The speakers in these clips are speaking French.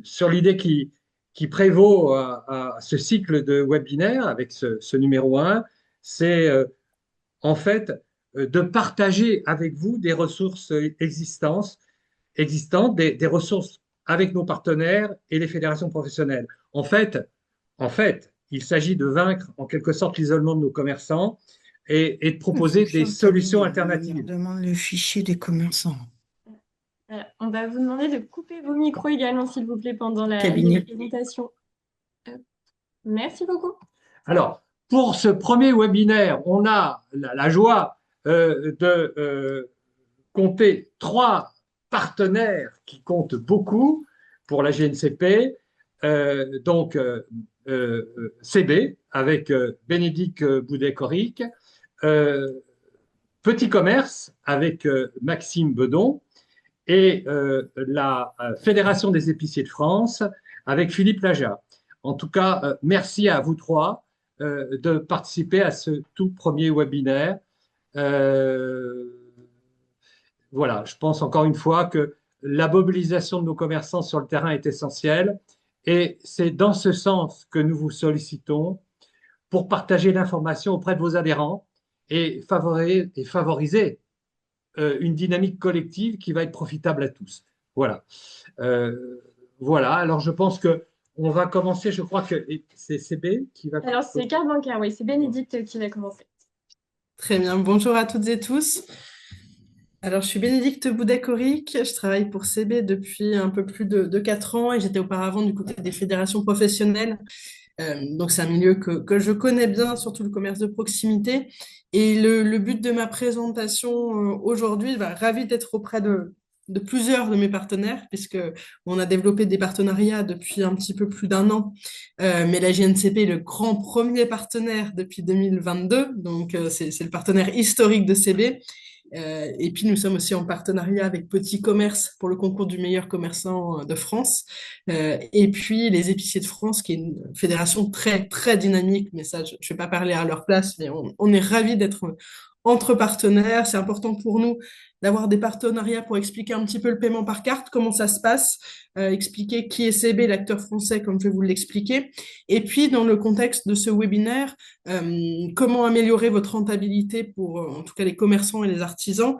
sur l'idée qui prévaut à ce cycle de webinaire avec ce numéro un, c'est en fait de partager avec vous des ressources existantes, des ressources avec nos partenaires et les fédérations professionnelles. En fait, il s'agit de vaincre en quelque sorte l'isolement de nos commerçants et de Il faut proposer que je des sois au solutions cabinet. On me alternatives. demande le fichier des commerçants. On va vous demander de couper vos micros également, s'il vous plaît, pendant les Cabinet. présentations. Merci beaucoup. Alors, pour ce premier webinaire, on a la joie de compter trois partenaires qui comptent beaucoup pour la GNCP. CB avec Bénédicte Boudet-Coric, euh, Petit Commerce avec Maxime Bedon et la Fédération des épiciers de France avec Philippe Laja. En tout cas, merci à vous trois de participer à ce tout premier webinaire. Euh, voilà, je pense encore une fois que la mobilisation de nos commerçants sur le terrain est essentielle et c'est dans ce sens que nous vous sollicitons pour partager l'information auprès de vos adhérents et favoriser une dynamique collective qui va être profitable à tous. Voilà. Voilà. Alors, je pense que on va commencer. Je crois que c'est CB qui va. Alors, c'est carte bancaire, oui, c'est Bénédicte qui va commencer. Très bien, bonjour à toutes et tous. Alors, je suis Bénédicte Boudet-Coric, je travaille pour CB depuis un peu plus de 4 ans et j'étais auparavant du côté des fédérations professionnelles. Donc, c'est un milieu que je connais bien, surtout le commerce de proximité. Et le but de ma présentation aujourd'hui, ravi d'être auprès de plusieurs de mes partenaires, puisque on a développé des partenariats depuis un petit peu plus d'un an. Mais la GNCP est le grand premier partenaire depuis 2022, donc c'est le partenaire historique de CB. Et puis nous sommes aussi en partenariat avec Petit Commerce pour le concours du meilleur commerçant de France. Et puis les épiciers de France, qui est une fédération très très dynamique, mais ça je ne vais pas parler à leur place, mais on est ravis d'être entre partenaires. C'est important pour nous d'avoir des partenariats pour expliquer un petit peu le paiement par carte, comment ça se passe, expliquer qui est CB, l'acteur français, comme je vais vous l'expliquer. Et puis, dans le contexte de ce webinaire, comment améliorer votre rentabilité pour, en tout cas, les commerçants et les artisans.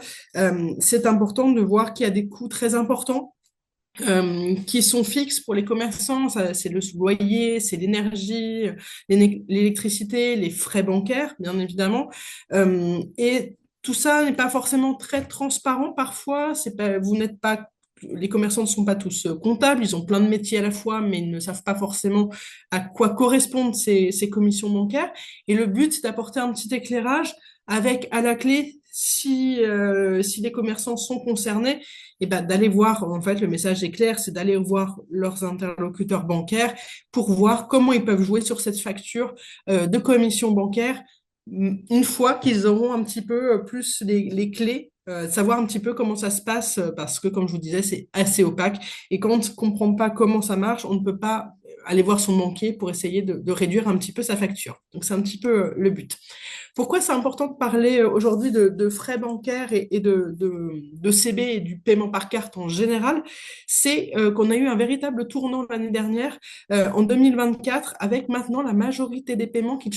C'est important de voir qu'il y a des coûts très importants qui sont fixes pour les commerçants. C'est le loyer, c'est l'énergie, l'électricité, les frais bancaires, bien évidemment. Et tout ça n'est pas forcément très transparent parfois. C'est pas, vous n'êtes pas les commerçants ne sont pas tous comptables, ils ont plein de métiers à la fois, mais ils ne savent pas forcément à quoi correspondent ces commissions bancaires. Et le but, c'est d'apporter un petit éclairage avec à la clé, si les commerçants sont concernés, et ben, d'aller voir, en fait, le message est clair, c'est d'aller voir leurs interlocuteurs bancaires pour voir comment ils peuvent jouer sur cette facture de commission bancaire une fois qu'ils auront un petit peu plus les clés, savoir un petit peu comment ça se passe, parce que, comme je vous disais, c'est assez opaque. Et quand on ne comprend pas comment ça marche, on ne peut pas aller voir son banquier pour essayer de réduire un petit peu sa facture. Donc, c'est un petit peu le but. Pourquoi c'est important de parler aujourd'hui de frais bancaires et de CB et du paiement par carte en général? C'est qu'on a eu un véritable tournant l'année dernière, en 2024, avec maintenant la majorité des paiements qui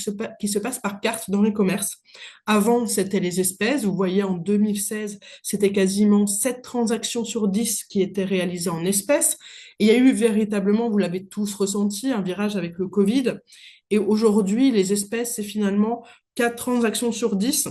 se passent par carte dans les commerces. Avant, c'était les espèces. Vous voyez, en 2016, c'était quasiment 7 transactions sur 10 qui étaient réalisées en espèces. Et il y a eu véritablement, vous l'avez tous ressenti, un virage avec le Covid. Et aujourd'hui, les espèces, c'est finalement 4 transactions sur 10,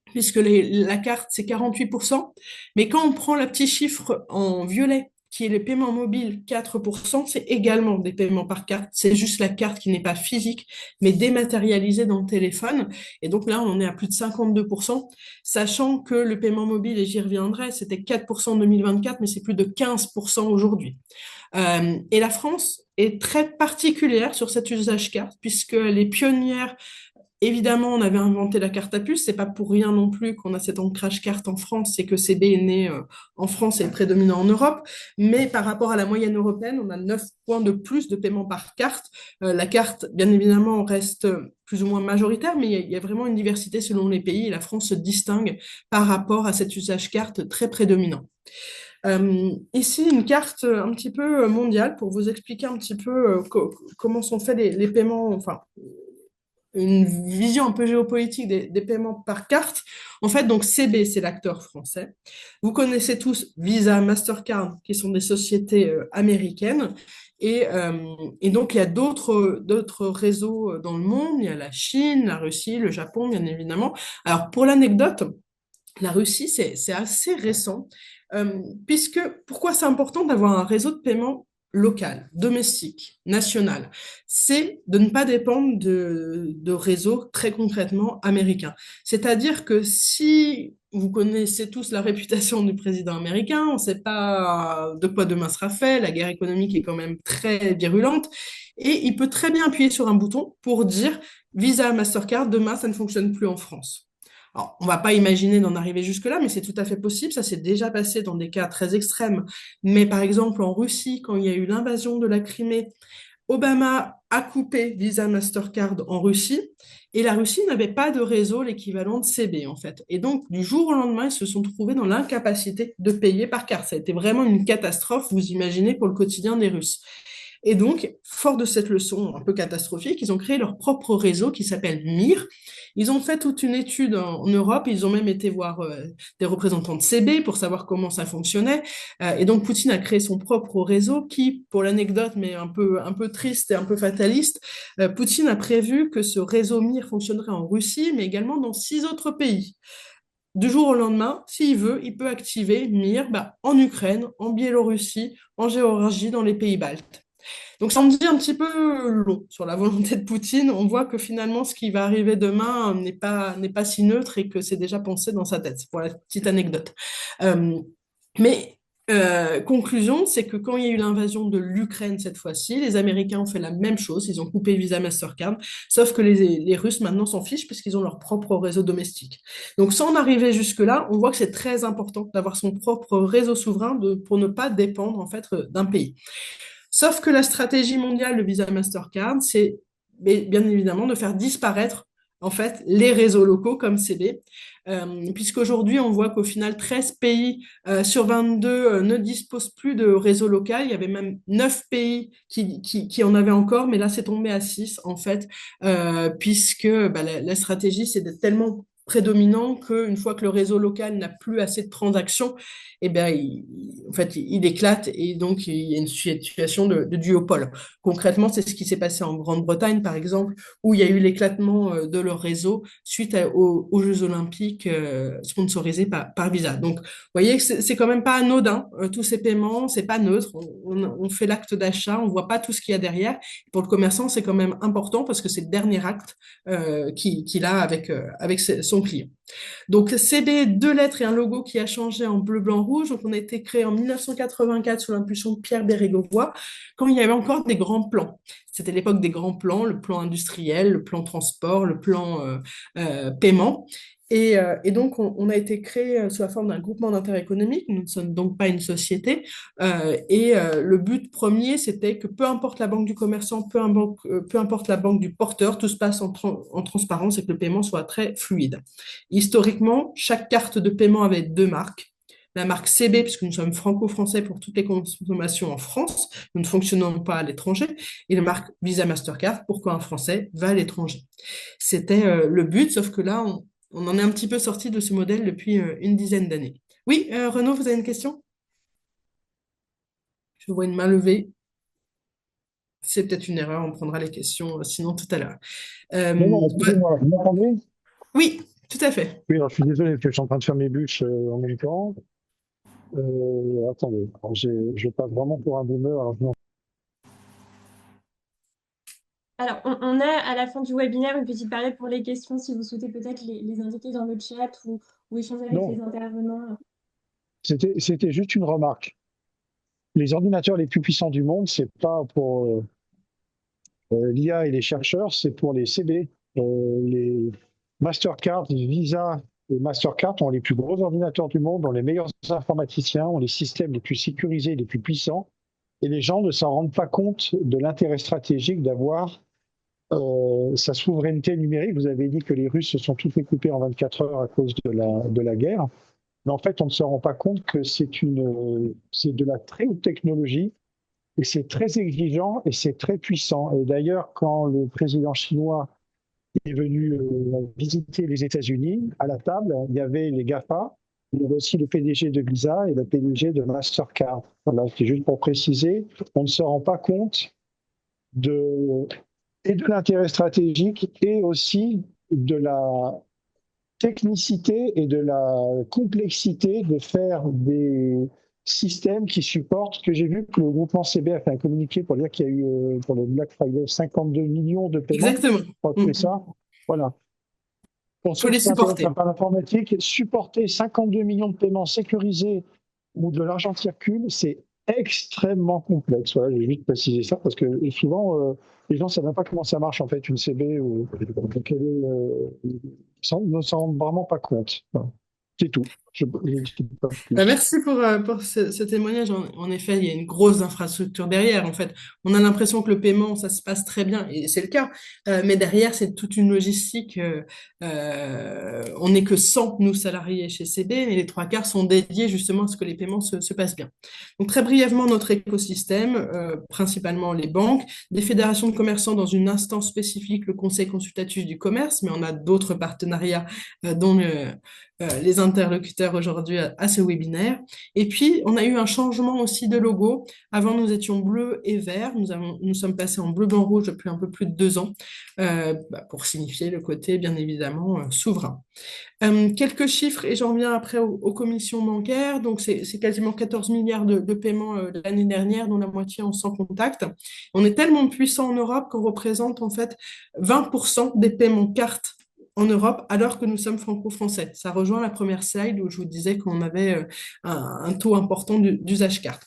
puisque la carte, c'est 48%. Mais quand on prend le petit chiffre en violet, qui est les paiements mobiles, 4%, c'est également des paiements par carte. C'est juste la carte qui n'est pas physique, mais dématérialisée dans le téléphone. Et donc là, on en est à plus de 52%, sachant que le paiement mobile, et j'y reviendrai, c'était 4% en 2024, mais c'est plus de 15% aujourd'hui. Et la France est très particulière sur cet usage carte, puisque les pionnières. Évidemment, on avait inventé la carte à puce. C'est pas pour rien non plus qu'on a cet ancrage carte en France. C'est que CB est né en France et est prédominant en Europe. Mais par rapport à la moyenne européenne, on a 9 points de plus de paiement par carte. La carte, bien évidemment, reste plus ou moins majoritaire, mais il y a vraiment une diversité selon les pays. Et la France se distingue par rapport à cet usage carte très prédominant. Ici, une carte un petit peu mondiale pour vous expliquer un petit peu comment sont faits les paiements, enfin, une vision un peu géopolitique des paiements par carte. En fait, donc CB, c'est l'acteur français. Vous connaissez tous Visa, Mastercard, qui sont des sociétés américaines. Et donc, il y a d'autres réseaux dans le monde. Il y a la Chine, la Russie, le Japon, bien évidemment. Alors, pour l'anecdote, la Russie, c'est assez récent, puisque pourquoi c'est important d'avoir un réseau de paiement local, domestique, national? C'est de ne pas dépendre de réseaux très concrètement américains. C'est-à-dire que si vous connaissez tous la réputation du président américain, on ne sait pas de quoi demain sera fait, la guerre économique est quand même très virulente, et il peut très bien appuyer sur un bouton pour dire Visa, Mastercard, demain ça ne fonctionne plus en France. Alors, on ne va pas imaginer d'en arriver jusque-là, mais c'est tout à fait possible. Ça s'est déjà passé dans des cas très extrêmes. Mais par exemple, en Russie, quand il y a eu l'invasion de la Crimée, Obama a coupé Visa Mastercard en Russie et la Russie n'avait pas de réseau l'équivalent de CB en fait. Et donc, du jour au lendemain, ils se sont trouvés dans l'incapacité de payer par carte. Ça a été vraiment une catastrophe, vous imaginez, pour le quotidien des Russes. Et donc, fort de cette leçon un peu catastrophique, ils ont créé leur propre réseau qui s'appelle MIR. Ils ont fait toute une étude en Europe, ils ont même été voir des représentants de CB pour savoir comment ça fonctionnait. Et donc, Poutine a créé son propre réseau qui, pour l'anecdote, mais un peu triste et un peu fataliste, Poutine a prévu que ce réseau MIR fonctionnerait en Russie, mais également dans 6 autres pays. Du jour au lendemain, s'il veut, il peut activer MIR en Ukraine, en Biélorussie, en Géorgie, dans les pays baltes. Donc ça en dit un petit peu long sur la volonté de Poutine. On voit que finalement, ce qui va arriver demain n'est pas si neutre et que c'est déjà pensé dans sa tête. C'est pour la petite anecdote. Euh, mais conclusion, c'est que quand il y a eu l'invasion de l'Ukraine cette fois-ci, les Américains ont fait la même chose. Ils ont coupé Visa Mastercard, sauf que les Russes maintenant s'en fichent puisqu'ils ont leur propre réseau domestique. Donc sans en arriver jusque-là, on voit que c'est très important d'avoir son propre réseau souverain pour ne pas dépendre en fait d'un pays. Sauf que la stratégie mondiale de Visa Mastercard, c'est bien évidemment de faire disparaître en fait les réseaux locaux comme CB, puisqu'aujourd'hui on voit qu'au final 13 pays sur 22 ne disposent plus de réseau local. Il y avait même 9 pays qui en avaient encore, mais là c'est tombé à 6 en fait, puisque la stratégie c'est d'être tellement prédominant qu'une fois que le réseau local n'a plus assez de transactions, eh bien, en fait, il éclate et donc il y a une situation de duopole. Concrètement, c'est ce qui s'est passé en Grande-Bretagne, par exemple, où il y a eu l'éclatement de leur réseau suite aux Jeux Olympiques sponsorisés par Visa. Donc, vous voyez que c'est quand même pas anodin, tous ces paiements, c'est pas neutre. On fait l'acte d'achat, on voit pas tout ce qu'il y a derrière. Pour le commerçant, c'est quand même important parce que c'est le dernier acte qu'il a avec son client. Donc, CB, 2 lettres et un logo qui a changé en bleu, blanc, rouge. Donc, on a été créé en 1984 sous l'impulsion de Pierre Bérégovoy, quand il y avait encore des grands plans. C'était l'époque des grands plans, le plan industriel, le plan transport, le plan paiement. Et donc, on a été créé sous la forme d'un groupement d'intérêt économique. Nous ne sommes donc pas une société. Le but premier, c'était que peu importe la banque du commerçant, peu importe la banque du porteur, tout se passe en transparence et que le paiement soit très fluide. Historiquement, chaque carte de paiement avait 2 marques. La marque CB, puisque nous sommes franco-français pour toutes les consommations en France, nous ne fonctionnons pas à l'étranger, et la marque Visa Mastercard, pourquoi un Français va à l'étranger. C'était le but, sauf que là, on en est un petit peu sorti de ce modèle depuis une dizaine d'années. Oui, Renaud, vous avez une question? Je vois une main levée. C'est peut-être une erreur, on prendra les questions sinon tout à l'heure. Non, non, excusez-moi, vous m'entendez? Oui, tout à fait. Oui, alors je suis désolé parce que je suis en train de faire mes bûches en même temps. Attendez, alors je passe vraiment pour un boomer. Alors Alors, on a à la fin du webinaire une petite période pour les questions, si vous souhaitez peut-être les indiquer dans le chat ou échanger avec non, les intervenants. c'était juste une remarque. Les ordinateurs les plus puissants du monde, c'est pas pour l'IA et les chercheurs, c'est pour les CB. Les Mastercard, Visa et Mastercard ont les plus gros ordinateurs du monde, ont les meilleurs informaticiens, ont les systèmes les plus sécurisés, les plus puissants. Et les gens ne s'en rendent pas compte de l'intérêt stratégique d'avoir sa souveraineté numérique. Vous avez dit que les Russes se sont tous fait couper en 24 heures à cause de la guerre. Mais en fait, on ne se rend pas compte que c'est de la très haute technologie et c'est très exigeant et c'est très puissant. Et d'ailleurs, quand le président chinois est venu visiter les États-Unis, à la table, il y avait les GAFA, il y avait aussi le PDG de Visa et le PDG de Mastercard. Voilà, c'est juste pour préciser, on ne se rend pas compte de, et de l'intérêt stratégique et aussi de la technicité et de la complexité de faire des systèmes qui supportent, que j'ai vu que le groupement CB a fait un communiqué pour dire qu'il y a eu, pour le Black Friday, 52 millions de paiements. Exactement. Je crois que c'est ça. Voilà. Pour Faut ceux les qui s'intéressent supporter. par l'informatique, supporter 52 millions de paiements sécurisés où de l'argent circule, c'est extrêmement complexe. Voilà, j'ai juste précisé ça parce que souvent, les gens ne savent même pas comment ça marche en fait, une CB ou quelle est, ils ne s'en rendent vraiment pas compte. Voilà. C'est tout. Je ne dis pas Bah, plus. merci pour ce témoignage. En effet, il y a une grosse infrastructure derrière. En fait, on a l'impression que le paiement, ça se passe très bien, et c'est le cas. Mais derrière, c'est toute une logistique. On n'est que 100, nous, salariés chez CB, et les trois quarts sont dédiés justement à ce que les paiements se passent bien. Donc, très brièvement, notre écosystème, principalement les banques, des fédérations de commerçants dans une instance spécifique, le Conseil consultatif du commerce, mais on a d'autres partenariats, dont les interlocuteurs aujourd'hui à ce webinaire. Et puis, on a eu un changement aussi de logo. Avant, nous étions bleu et vert. Nous sommes passés en bleu, blanc, rouge depuis un peu plus de 2 ans, pour signifier le côté, bien évidemment, souverain. Quelques chiffres, et j'en viens après aux commissions bancaires. Donc, c'est quasiment 14 milliards de paiements l'année dernière, dont la moitié en sans contact. On est tellement puissant en Europe qu'on représente en fait 20% des paiements cartes en Europe, alors que nous sommes franco-français. Ça rejoint la première slide où je vous disais qu'on avait un taux important d'usage carte.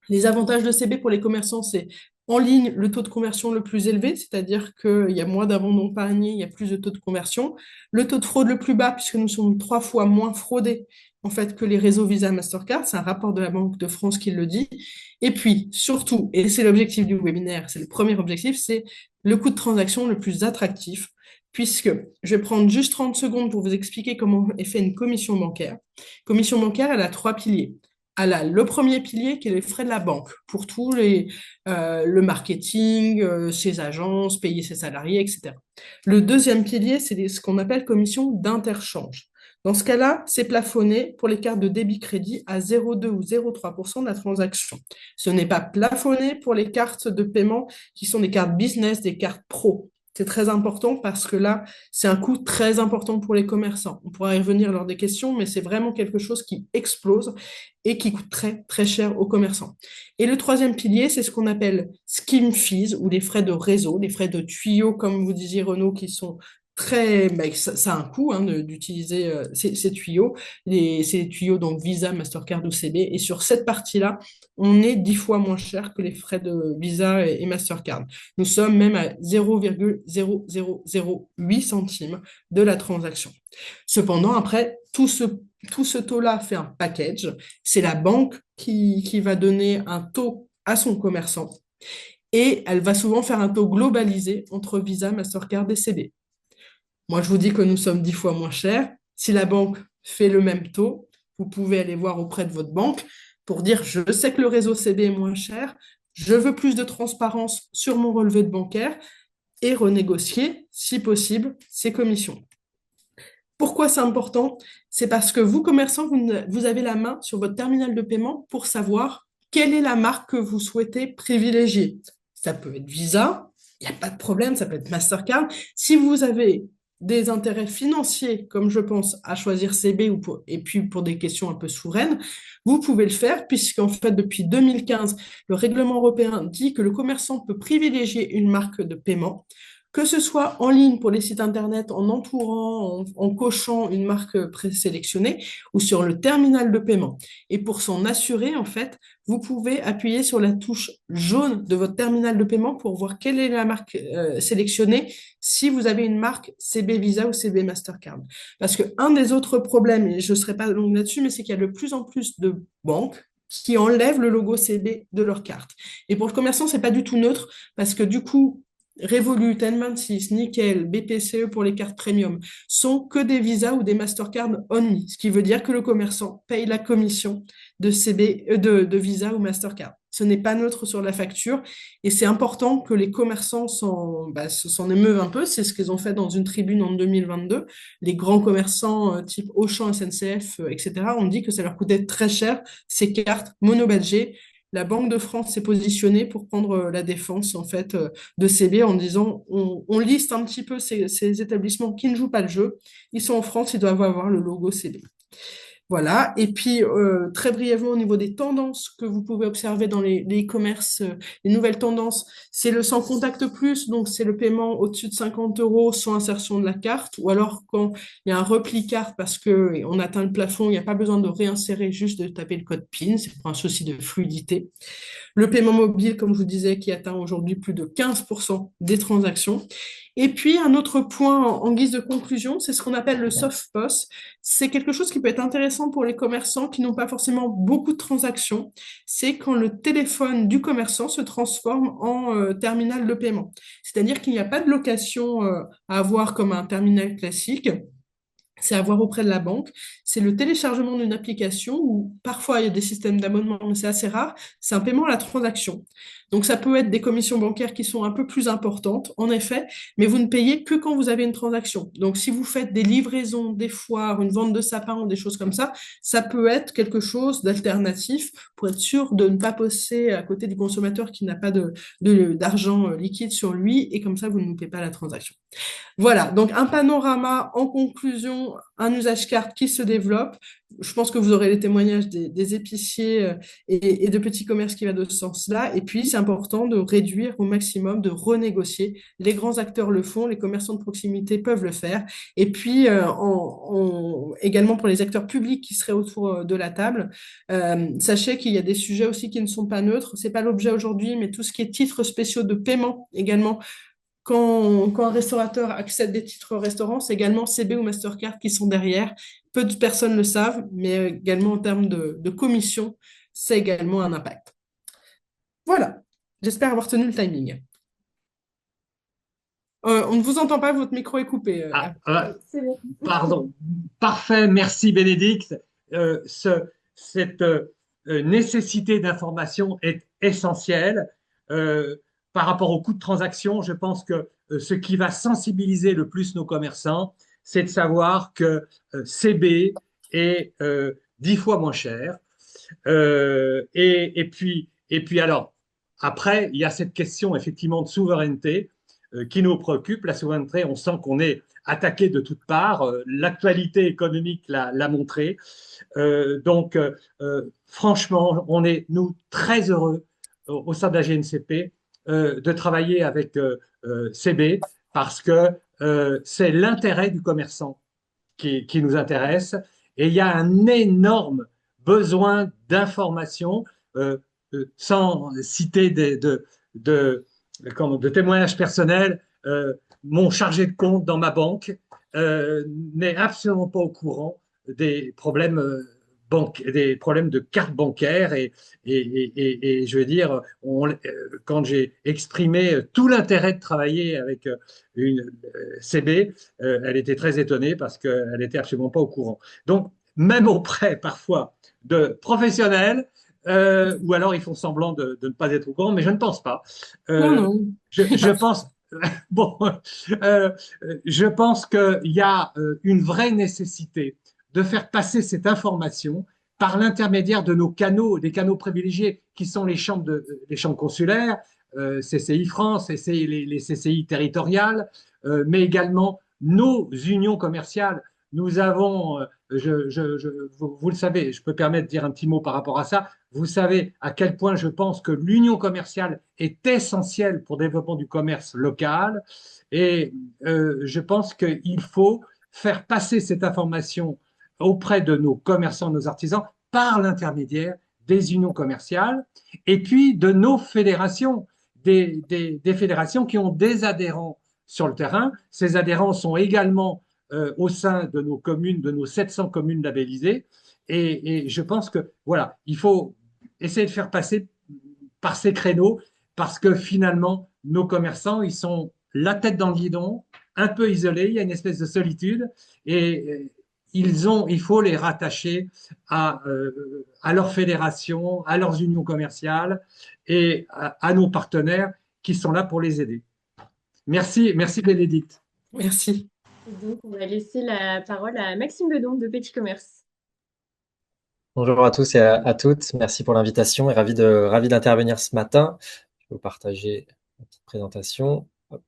Les avantages de CB pour les commerçants, c'est en ligne le taux de conversion le plus élevé, c'est-à-dire qu'il y a moins d'abandon panier, il y a plus de taux de conversion. Le taux de fraude le plus bas, puisque nous sommes 3 fois moins fraudés en fait que les réseaux Visa Mastercard. C'est un rapport de la Banque de France qui le dit. Et puis, surtout, et c'est l'objectif du webinaire, c'est le premier objectif, c'est le coût de transaction le plus attractif, puisque je vais prendre juste 30 secondes pour vous expliquer comment est fait une commission bancaire. Commission bancaire, elle a 3 piliers. Elle a le premier pilier qui est les frais de la banque pour tous le marketing, ses agences, payer ses salariés, etc. Le deuxième pilier, c'est ce qu'on appelle commission d'interchange. Dans ce cas-là, c'est plafonné pour les cartes de débit-crédit à 0,2 ou 0,3% de la transaction. Ce n'est pas plafonné pour les cartes de paiement qui sont des cartes business, des cartes pro. C'est très important parce que là, c'est un coût très important pour les commerçants. On pourra y revenir lors des questions, mais c'est vraiment quelque chose qui explose et qui coûte très, très cher aux commerçants. Et le troisième pilier, c'est ce qu'on appelle scheme fees ou les frais de réseau, les frais de tuyaux, comme vous disiez Renaud, qui sont très, ça a un coût d'utiliser ces tuyaux, ces tuyaux donc Visa, Mastercard ou CB. Et sur cette partie-là, on est 10 fois moins cher que les frais de Visa et Mastercard. Nous sommes même à 0,0008 centimes de la transaction. Cependant, après, tout ce taux-là fait un package. C'est la banque qui va donner un taux à son commerçant et elle va souvent faire un taux globalisé entre Visa, Mastercard et CB. Moi, je vous dis que nous sommes 10 fois moins chers. Si la banque fait le même taux, vous pouvez aller voir auprès de votre banque pour dire, je sais que le réseau CB est moins cher, je veux plus de transparence sur mon relevé de bancaire et renégocier, si possible, ces commissions. Pourquoi c'est important? C'est parce que vous, commerçants, vous avez la main sur votre terminal de paiement pour savoir quelle est la marque que vous souhaitez privilégier. Ça peut être Visa, il n'y a pas de problème, ça peut être Mastercard. Si vous avez des intérêts financiers, comme je pense, à choisir CB et puis pour des questions un peu souveraines, vous pouvez le faire puisqu'en fait, depuis 2015, le règlement européen dit que le commerçant peut privilégier une marque de paiement, que ce soit en ligne pour les sites internet, en entourant, en cochant une marque présélectionnée ou sur le terminal de paiement. Et pour s'en assurer, en fait, vous pouvez appuyer sur la touche jaune de votre terminal de paiement pour voir quelle est la marque sélectionnée si vous avez une marque CB Visa ou CB Mastercard. Parce qu'un des autres problèmes, et je ne serai pas longue là-dessus, mais c'est qu'il y a de plus en plus de banques qui enlèvent le logo CB de leur carte. Et pour le commerçant, c'est pas du tout neutre parce que du coup, Revolut, N26, Nickel, BPCE pour les cartes premium sont que des Visa ou des Mastercard only, ce qui veut dire que le commerçant paye la commission de de Visa ou Mastercard. Ce n'est pas neutre sur la facture et c'est important que les commerçants s'en émeuvent un peu. C'est ce qu'ils ont fait dans une tribune en 2022. Les grands commerçants type Auchan, SNCF, etc. ont dit que ça leur coûtait très cher ces cartes monobadgées. La Banque de France s'est positionnée pour prendre la défense en fait de CB en disant on liste un petit peu ces établissements qui ne jouent pas le jeu. Ils sont en France, ils doivent avoir le logo CB. Voilà. Et puis, très brièvement, au niveau des tendances que vous pouvez observer dans les e-commerce, les nouvelles tendances, c'est le sans contact plus, donc c'est le paiement au-dessus de 50 € sans insertion de la carte, ou alors quand il y a un repli carte parce que on atteint le plafond, il n'y a pas besoin de réinsérer, juste de taper le code PIN, c'est pour un souci de fluidité. Le paiement mobile, comme je vous disais, qui atteint aujourd'hui plus de 15% des transactions. Et puis, un autre point en guise de conclusion, c'est ce qu'on appelle le soft POS. C'est quelque chose qui peut être intéressant pour les commerçants qui n'ont pas forcément beaucoup de transactions. C'est quand le téléphone du commerçant se transforme en terminal de paiement. C'est-à-dire qu'il n'y a pas de location à avoir comme un terminal classique. C'est à voir auprès de la banque. C'est le téléchargement d'une application où parfois il y a des systèmes d'abonnement, mais c'est assez rare. C'est un paiement à la transaction. Donc ça peut être des commissions bancaires qui sont un peu plus importantes, en effet, mais vous ne payez que quand vous avez une transaction. Donc si vous faites des livraisons, des foires, une vente de sapins ou des choses comme ça peut être quelque chose d'alternatif pour être sûr de ne pas passer à côté du consommateur qui n'a pas d'argent liquide sur lui et comme ça vous ne loupez pas la transaction. Voilà, donc un panorama en conclusion, un usage carte qui se développe. Je pense que vous aurez les témoignages des épiciers et de petits commerces qui va de ce sens-là. Et puis, c'est important de réduire au maximum, de renégocier. Les grands acteurs le font, les commerçants de proximité peuvent le faire. Et puis, également pour les acteurs publics qui seraient autour de la table, sachez qu'il y a des sujets aussi qui ne sont pas neutres. C'est pas l'objet aujourd'hui, mais tout ce qui est titres spéciaux de paiement également quand un restaurateur accède des titres restaurants, c'est également CB ou Mastercard qui sont derrière. Peu de personnes le savent, mais également en termes de commission, c'est également un impact. Voilà, j'espère avoir tenu le timing. On ne vous entend pas, votre micro est coupé. C'est bon. Pardon. Parfait, merci Bénédicte. Cette nécessité d'information est essentielle. Par rapport au coût de transaction, je pense que ce qui va sensibiliser le plus nos commerçants, c'est de savoir que CB est 10 fois moins cher. Et puis alors, après, il y a cette question effectivement de souveraineté qui nous préoccupe. La souveraineté, on sent qu'on est attaqué de toutes parts. L'actualité économique l'a montré. Donc, franchement, on est, nous, très heureux au sein de la GNCP de travailler avec CB parce que c'est l'intérêt du commerçant qui nous intéresse. Et il y a un énorme besoin d'information, sans citer de témoignages personnels. Mon chargé de compte dans ma banque n'est absolument pas au courant des problèmes de carte bancaire et je veux dire, quand j'ai exprimé tout l'intérêt de travailler avec une CB, elle était très étonnée parce qu'elle n'était absolument pas au courant. Donc, même auprès parfois de professionnels, ou alors ils font semblant de ne pas être au courant, mais je ne pense pas. Non. Je pense, bon, je pense qu'il y a une vraie nécessité de faire passer cette information par l'intermédiaire de nos canaux, des canaux privilégiés qui sont les chambres consulaires, CCI France, les CCI territoriales, mais également nos unions commerciales. Nous avons, vous le savez, je peux permettre de dire un petit mot par rapport à ça. Vous savez à quel point je pense que l'union commerciale est essentielle pour le développement du commerce local. Et je pense qu'il faut faire passer cette information auprès de nos commerçants, nos artisans, par l'intermédiaire des unions commerciales et puis de nos fédérations, des fédérations qui ont des adhérents sur le terrain. Ces adhérents sont également au sein de nos communes, de nos 700 communes labellisées. Et je pense que, voilà, il faut essayer de faire passer par ces créneaux parce que finalement, nos commerçants, ils sont la tête dans le guidon, un peu isolés, il y a une espèce de solitude et il faut les rattacher à leur fédération, à leurs unions commerciales et à nos partenaires qui sont là pour les aider. Merci, merci Bénédicte. Merci. Et donc, on va laisser la parole à Maxime Bedon de Petit Commerce. Bonjour à tous et à toutes. Merci pour l'invitation et ravi d'intervenir ce matin. Je vais vous partager ma petite présentation. Hop.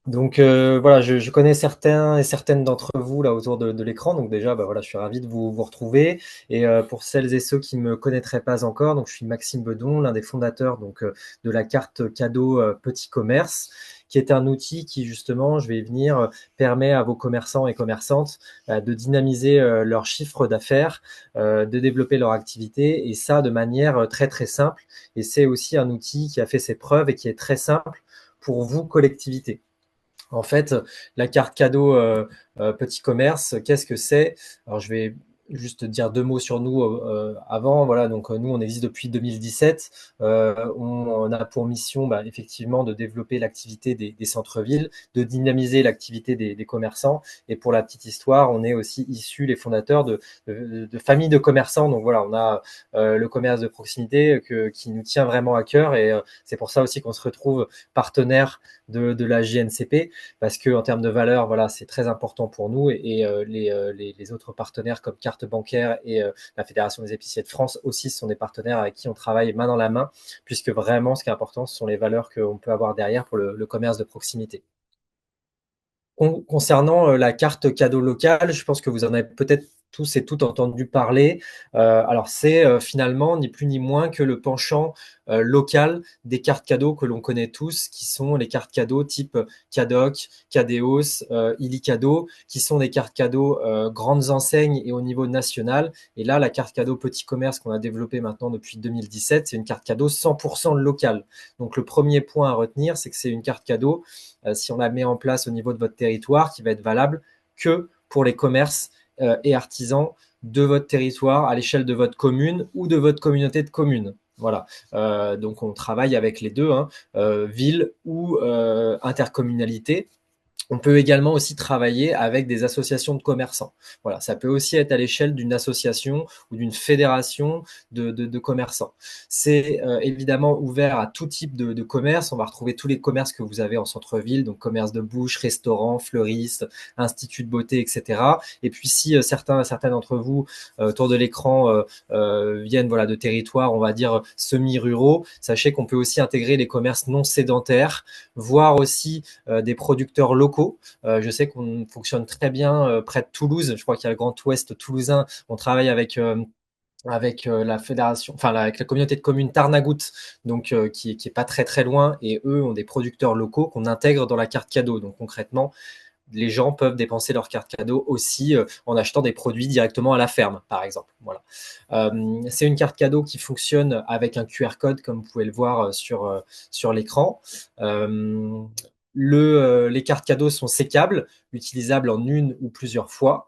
Donc voilà, je connais certains et certaines d'entre vous là autour de l'écran. Donc déjà, bah, voilà, je suis ravi de vous retrouver. Et pour celles et ceux qui ne me connaîtraient pas encore, donc je suis Maxime Bedon, l'un des fondateurs donc, de la carte cadeau Petit Commerce, qui est un outil qui justement, je vais y venir, permet à vos commerçants et commerçantes de dynamiser leur chiffre d'affaires, de développer leur activité, et ça de manière très très simple. Et c'est aussi un outil qui a fait ses preuves et qui est très simple pour vous, collectivités. En fait, la carte cadeau Petit Commerce, qu'est-ce que c'est? Alors, je vais juste dire deux mots sur nous avant. Voilà, donc nous, on existe depuis 2017. On a pour mission, bah, effectivement, de développer l'activité des centres-villes, de dynamiser l'activité des commerçants. Et pour la petite histoire, on est aussi issus, les fondateurs, de familles de commerçants. Donc voilà, on a le commerce de proximité qui nous tient vraiment à cœur. Et c'est pour ça aussi qu'on se retrouve partenaire de la JNCP, parce que en termes de valeur, voilà, c'est très important pour nous, et les autres partenaires comme Carte Bancaire et la Fédération des épiciers de France aussi sont des partenaires avec qui on travaille main dans la main, puisque vraiment ce qui est important, ce sont les valeurs qu'on peut avoir derrière pour le commerce de proximité. Concernant la carte cadeau locale, je pense que vous en avez peut-être tous et toutes entendu parler. Alors, c'est finalement ni plus ni moins que le penchant local des cartes cadeaux que l'on connaît tous, qui sont les cartes cadeaux type Cadoc, Cadeos, Illicado, qui sont des cartes cadeaux grandes enseignes et au niveau national. Et là, la carte cadeau Petit Commerce qu'on a développée maintenant depuis 2017, c'est une carte cadeau 100% locale. Donc, le premier point à retenir, c'est que c'est une carte cadeau, si on la met en place au niveau de votre territoire, qui va être valable que pour les commerces et artisans de votre territoire, à l'échelle de votre commune ou de votre communauté de communes. Voilà, donc on travaille avec les deux, hein, ville ou intercommunalité. On peut également aussi travailler avec des associations de commerçants. Voilà, ça peut aussi être à l'échelle d'une association ou d'une fédération de commerçants. C'est évidemment ouvert à tout type de commerce. On va retrouver tous les commerces que vous avez en centre-ville, donc commerce de bouche, restaurants, fleuristes, instituts de beauté, etc. Et puis si certains d'entre vous autour de l'écran viennent voilà, de territoires, on va dire, semi-ruraux, sachez qu'on peut aussi intégrer les commerces non sédentaires, voire aussi des producteurs locaux. Je sais qu'on fonctionne très bien près de Toulouse. Je crois qu'il y a le Grand Ouest toulousain. On travaille avec la fédération, enfin avec la communauté de communes Tarnagout, donc qui est pas très très loin, et eux ont des producteurs locaux qu'on intègre dans la carte cadeau. Donc concrètement, les gens peuvent dépenser leur carte cadeau aussi en achetant des produits directement à la ferme, par exemple. Voilà. C'est une carte cadeau qui fonctionne avec un QR code, comme vous pouvez le voir sur l'écran. Les cartes cadeaux sont sécables, utilisables en une ou plusieurs fois,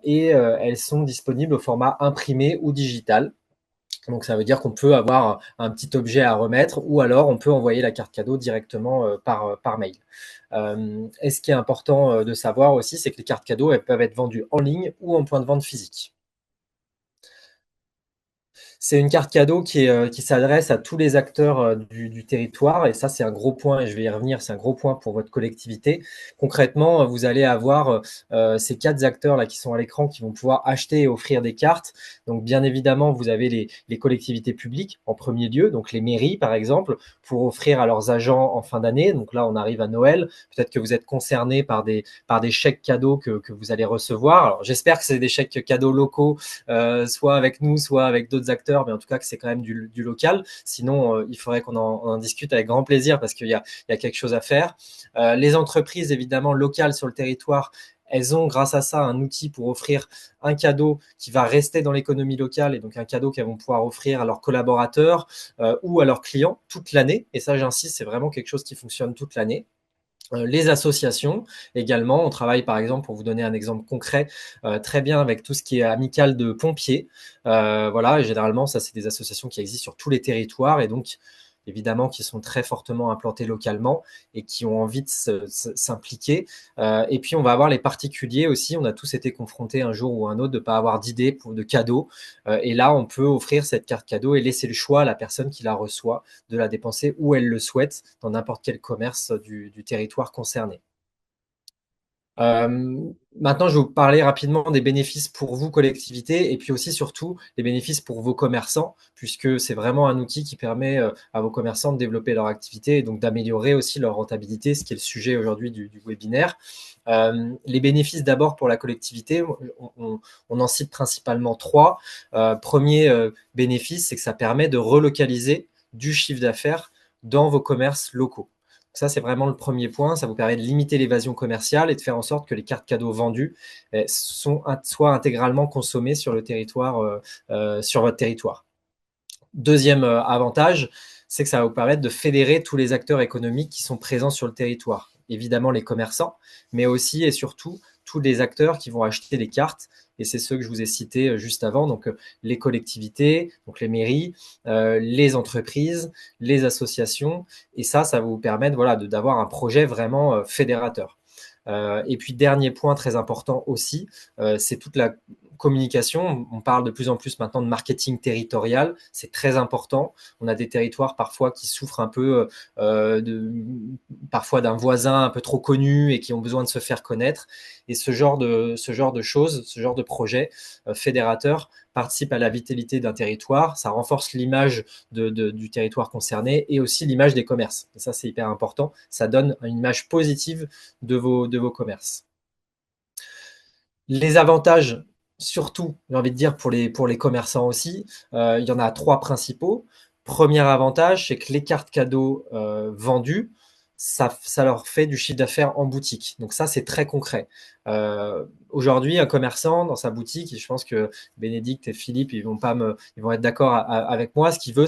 et elles sont disponibles au format imprimé ou digital. Donc, ça veut dire qu'on peut avoir un petit objet à remettre, ou alors on peut envoyer la carte cadeau directement par mail. Et ce qui est important de savoir aussi, c'est que les cartes cadeaux, elles peuvent être vendues en ligne ou en point de vente physique. C'est une carte cadeau qui s'adresse à tous les acteurs du territoire, et ça, c'est un gros point, et je vais y revenir, c'est un gros point pour votre collectivité. Concrètement, vous allez avoir ces 4 acteurs-là qui sont à l'écran qui vont pouvoir acheter et offrir des cartes. Donc, bien évidemment, vous avez les collectivités publiques en premier lieu, donc les mairies, par exemple, pour offrir à leurs agents en fin d'année. Donc là, on arrive à Noël. Peut-être que vous êtes concerné par des chèques cadeaux que vous allez recevoir. Alors, j'espère que c'est des chèques cadeaux locaux, soit avec nous, soit avec d'autres acteurs, mais en tout cas que c'est quand même du local. Sinon, il faudrait qu'on en discute avec grand plaisir, parce qu'il y a quelque chose à faire. Les entreprises, évidemment, locales sur le territoire, elles ont, grâce à ça, un outil pour offrir un cadeau qui va rester dans l'économie locale, et donc un cadeau qu'elles vont pouvoir offrir à leurs collaborateurs ou à leurs clients toute l'année. Et ça, j'insiste, c'est vraiment quelque chose qui fonctionne toute l'année. Les associations également, on travaille par exemple, pour vous donner un exemple concret, très bien avec tout ce qui est amicale de pompiers. Voilà, et généralement, ça c'est des associations qui existent sur tous les territoires, et donc évidemment, qui sont très fortement implantés localement et qui ont envie de s'impliquer. Et puis, on va avoir les particuliers aussi. On a tous été confrontés un jour ou un autre de ne pas avoir d'idée de cadeaux. Et là, on peut offrir cette carte cadeau et laisser le choix à la personne qui la reçoit de la dépenser où elle le souhaite dans n'importe quel commerce du territoire concerné. Maintenant, je vais vous parler rapidement des bénéfices pour vous, collectivités, et puis aussi surtout les bénéfices pour vos commerçants, puisque c'est vraiment un outil qui permet à vos commerçants de développer leur activité et donc d'améliorer aussi leur rentabilité, ce qui est le sujet aujourd'hui du webinaire. Les bénéfices d'abord pour la collectivité, on en cite principalement 3. Premier bénéfice, c'est que ça permet de relocaliser du chiffre d'affaires dans vos commerces locaux. Ça, c'est vraiment le premier point. Ça vous permet de limiter l'évasion commerciale et de faire en sorte que les cartes cadeaux vendues soient intégralement consommées sur le territoire, sur votre territoire. Deuxième avantage, c'est que ça va vous permettre de fédérer tous les acteurs économiques qui sont présents sur le territoire. Évidemment, les commerçants, mais aussi et surtout tous les acteurs qui vont acheter les cartes. Et c'est ceux que je vous ai cités juste avant, donc les collectivités, donc les mairies, les entreprises, les associations. Et ça va vous permettre d'avoir un projet vraiment fédérateur. Et puis, dernier point très important aussi, c'est toute la communication. On parle de plus en plus maintenant de marketing territorial. C'est très important. On a des territoires parfois qui souffrent un peu parfois d'un voisin un peu trop connu et qui ont besoin de se faire connaître. Et ce genre de choses, ce genre de projet fédérateur participe à la vitalité d'un territoire. Ça renforce l'image du territoire concerné et aussi l'image des commerces. Et ça, c'est hyper important. Ça donne une image positive de vos commerces. Les avantages, surtout, j'ai envie de dire pour les commerçants aussi, il y en a 3 principaux. Premier avantage, c'est que les cartes cadeaux vendues, ça leur fait du chiffre d'affaires en boutique. Donc ça, c'est très concret. Aujourd'hui, un commerçant dans sa boutique, et je pense que Bénédicte et Philippe, ils vont être d'accord avec moi. Ce qu'ils veulent,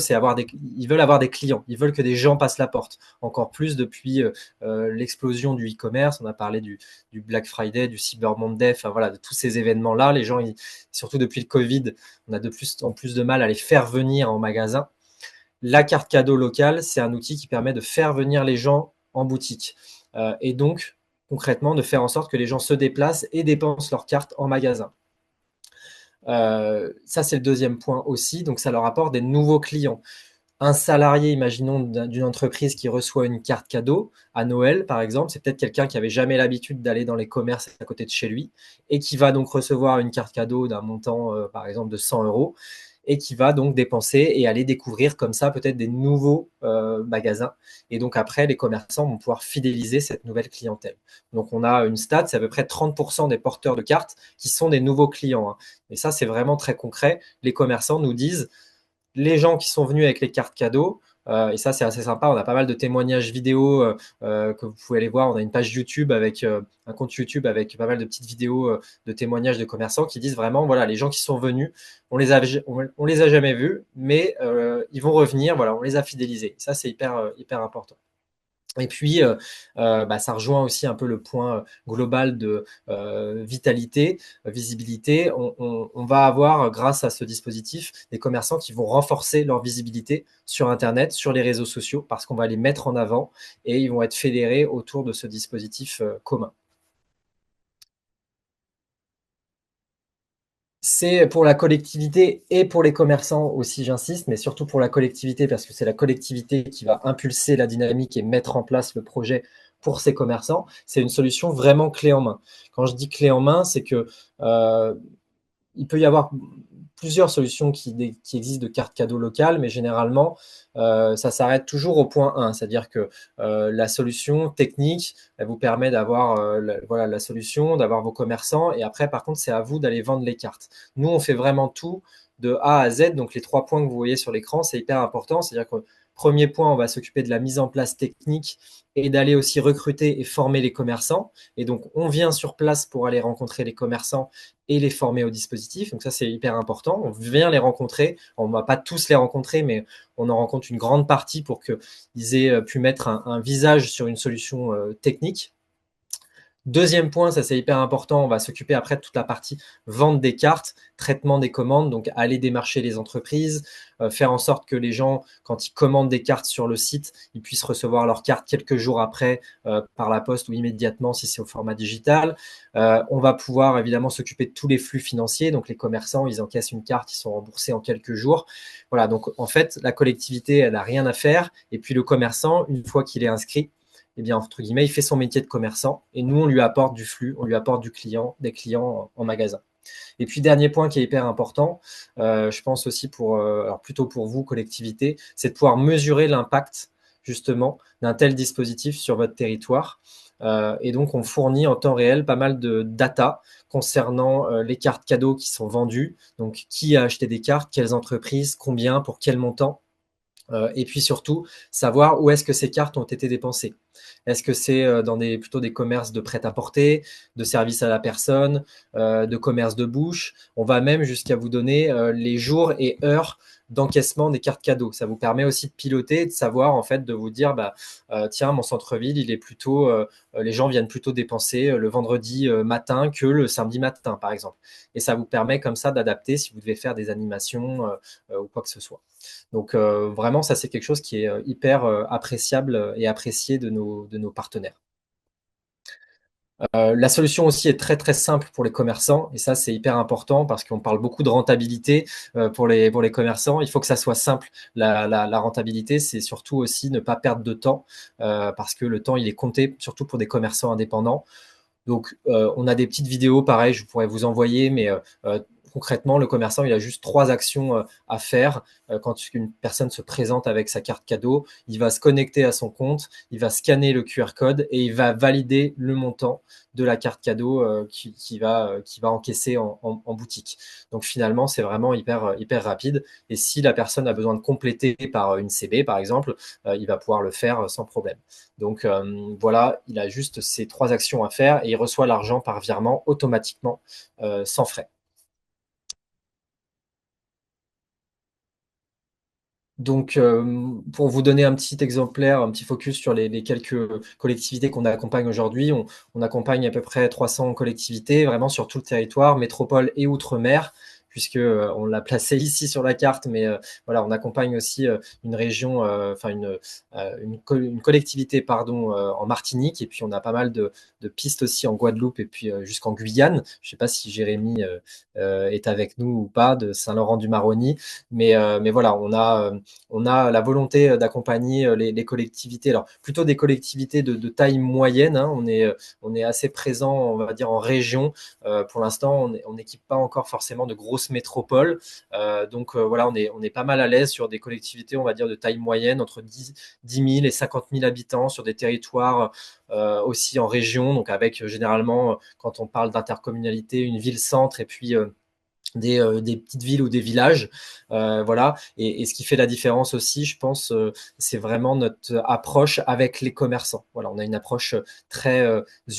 ils veulent avoir des clients. Ils veulent que des gens passent la porte. Encore plus depuis l'explosion du e-commerce. On a parlé du Black Friday, du Cyber Monday, enfin voilà, de tous ces événements-là. Les gens, surtout depuis le Covid, on a de plus en plus de mal à les faire venir en magasin. La carte cadeau locale, c'est un outil qui permet de faire venir les gens en boutique. Et donc, concrètement, de faire en sorte que les gens se déplacent et dépensent leur carte en magasin. Ça, c'est le deuxième point aussi. Donc, ça leur apporte des nouveaux clients. Un salarié, imaginons, d'une entreprise qui reçoit une carte cadeau à Noël, par exemple, c'est peut-être quelqu'un qui n'avait jamais l'habitude d'aller dans les commerces à côté de chez lui et qui va donc recevoir une carte cadeau d'un montant, par exemple, de 100 € et qui va donc dépenser et aller découvrir comme ça peut-être des nouveaux magasins. Et donc après, les commerçants vont pouvoir fidéliser cette nouvelle clientèle. Donc on a une stat, c'est à peu près 30% des porteurs de cartes qui sont des nouveaux clients. Et ça, c'est vraiment très concret. Les commerçants nous disent, les gens qui sont venus avec les cartes cadeaux, et ça c'est assez sympa, on a pas mal de témoignages vidéo que vous pouvez aller voir. On a une page YouTube avec un compte YouTube avec pas mal de petites vidéos de témoignages de commerçants qui disent vraiment, voilà, les gens qui sont venus, on les a jamais vus, mais ils vont revenir, voilà, on les a fidélisés. Ça, c'est hyper important. Et puis, ça rejoint aussi un peu le point global de vitalité, visibilité. On va avoir, grâce à ce dispositif, des commerçants qui vont renforcer leur visibilité sur Internet, sur les réseaux sociaux, parce qu'on va les mettre en avant et ils vont être fédérés autour de ce dispositif commun. C'est pour la collectivité et pour les commerçants aussi, j'insiste, mais surtout pour la collectivité, parce que c'est la collectivité qui va impulser la dynamique et mettre en place le projet pour ces commerçants. C'est une solution vraiment clé en main. Quand je dis clé en main, c'est que il peut y avoir plusieurs solutions qui existent de cartes cadeaux locales, mais généralement, ça s'arrête toujours au point 1, c'est-à-dire que la solution technique, elle vous permet d'avoir la solution, d'avoir vos commerçants, et après, par contre, c'est à vous d'aller vendre les cartes. Nous, on fait vraiment tout de A à Z, donc les 3 points que vous voyez sur l'écran, c'est hyper important, c'est-à-dire que premier point, on va s'occuper de la mise en place technique et d'aller aussi recruter et former les commerçants. Et donc, on vient sur place pour aller rencontrer les commerçants et les former au dispositif. Donc ça, c'est hyper important. On vient les rencontrer. On ne va pas tous les rencontrer, mais on en rencontre une grande partie pour qu'ils aient pu mettre un visage sur une solution technique. Deuxième point, ça c'est hyper important, on va s'occuper après de toute la partie vente des cartes, traitement des commandes, donc aller démarcher les entreprises, faire en sorte que les gens, quand ils commandent des cartes sur le site, ils puissent recevoir leurs cartes quelques jours après par la poste ou immédiatement si c'est au format digital. On va pouvoir évidemment s'occuper de tous les flux financiers, donc les commerçants, ils encaissent une carte, ils sont remboursés en quelques jours. Voilà, donc en fait, la collectivité, elle n'a rien à faire, et puis le commerçant, une fois qu'il est inscrit, eh bien, entre guillemets, il fait son métier de commerçant et nous, on lui apporte du flux, on lui apporte des clients en magasin. Et puis, dernier point qui est hyper important, je pense aussi alors plutôt pour vous, collectivité, c'est de pouvoir mesurer l'impact justement d'un tel dispositif sur votre territoire. Et donc, on fournit en temps réel pas mal de data concernant les cartes cadeaux qui sont vendues. Donc, qui a acheté des cartes, quelles entreprises, combien, pour quel montant. Et puis surtout, savoir où est-ce que ces cartes ont été dépensées. Est-ce que c'est plutôt des commerces de prêt-à-porter, de services à la personne, de commerce de bouche. On va même jusqu'à vous donner les jours et heures d'encaissement des cartes cadeaux. Ça vous permet aussi de piloter, de savoir en fait, de vous dire, tiens, mon centre-ville, il est plutôt, les gens viennent plutôt dépenser le vendredi matin que le samedi matin, par exemple. Et ça vous permet comme ça d'adapter si vous devez faire des animations ou quoi que ce soit. Donc vraiment, ça c'est quelque chose qui est hyper appréciable et apprécié de nos partenaires. La solution aussi est très très simple pour les commerçants et ça c'est hyper important parce qu'on parle beaucoup de rentabilité pour les commerçants. Il faut que ça soit simple. La rentabilité, c'est surtout aussi ne pas perdre de temps parce que le temps il est compté surtout pour des commerçants indépendants. Donc, on a des petites vidéos, pareil, je pourrais vous envoyer, mais concrètement, le commerçant, il a juste 3 actions à faire quand une personne se présente avec sa carte cadeau. Il va se connecter à son compte, il va scanner le QR code et il va valider le montant de la carte cadeau qui va encaisser en boutique. Donc, finalement, c'est vraiment hyper rapide. Et si la personne a besoin de compléter par une CB, par exemple, il va pouvoir le faire sans problème. Donc voilà, il a juste ces 3 actions à faire et il reçoit l'argent par virement automatiquement sans frais. Donc, pour vous donner un petit exemplaire, un petit focus sur les quelques collectivités qu'on accompagne aujourd'hui, on accompagne à peu près 300 collectivités, vraiment sur tout le territoire, métropole et outre-mer, puisque on l'a placé ici sur la carte, mais voilà, on accompagne aussi une région, enfin une collectivité, pardon, en Martinique, et puis on a pas mal de pistes aussi en Guadeloupe et puis jusqu'en Guyane. Je ne sais pas si Jérémy est avec nous ou pas, de Saint-Laurent-du-Maroni, mais voilà, on a la volonté d'accompagner les collectivités, alors plutôt des collectivités de taille moyenne, hein. On est assez présent, on va dire, en région. Pour l'instant, on n'équipe pas encore forcément de grosses métropoles. Donc voilà, on est pas mal à l'aise sur des collectivités, on va dire, de taille moyenne, entre 10 000 et 50 000 habitants, sur des territoires aussi en région, donc avec généralement, quand on parle d'intercommunalité, une ville-centre et puis des petites villes ou des villages, voilà. Et ce qui fait la différence aussi, je pense, c'est vraiment notre approche avec les commerçants. Voilà, on a une approche très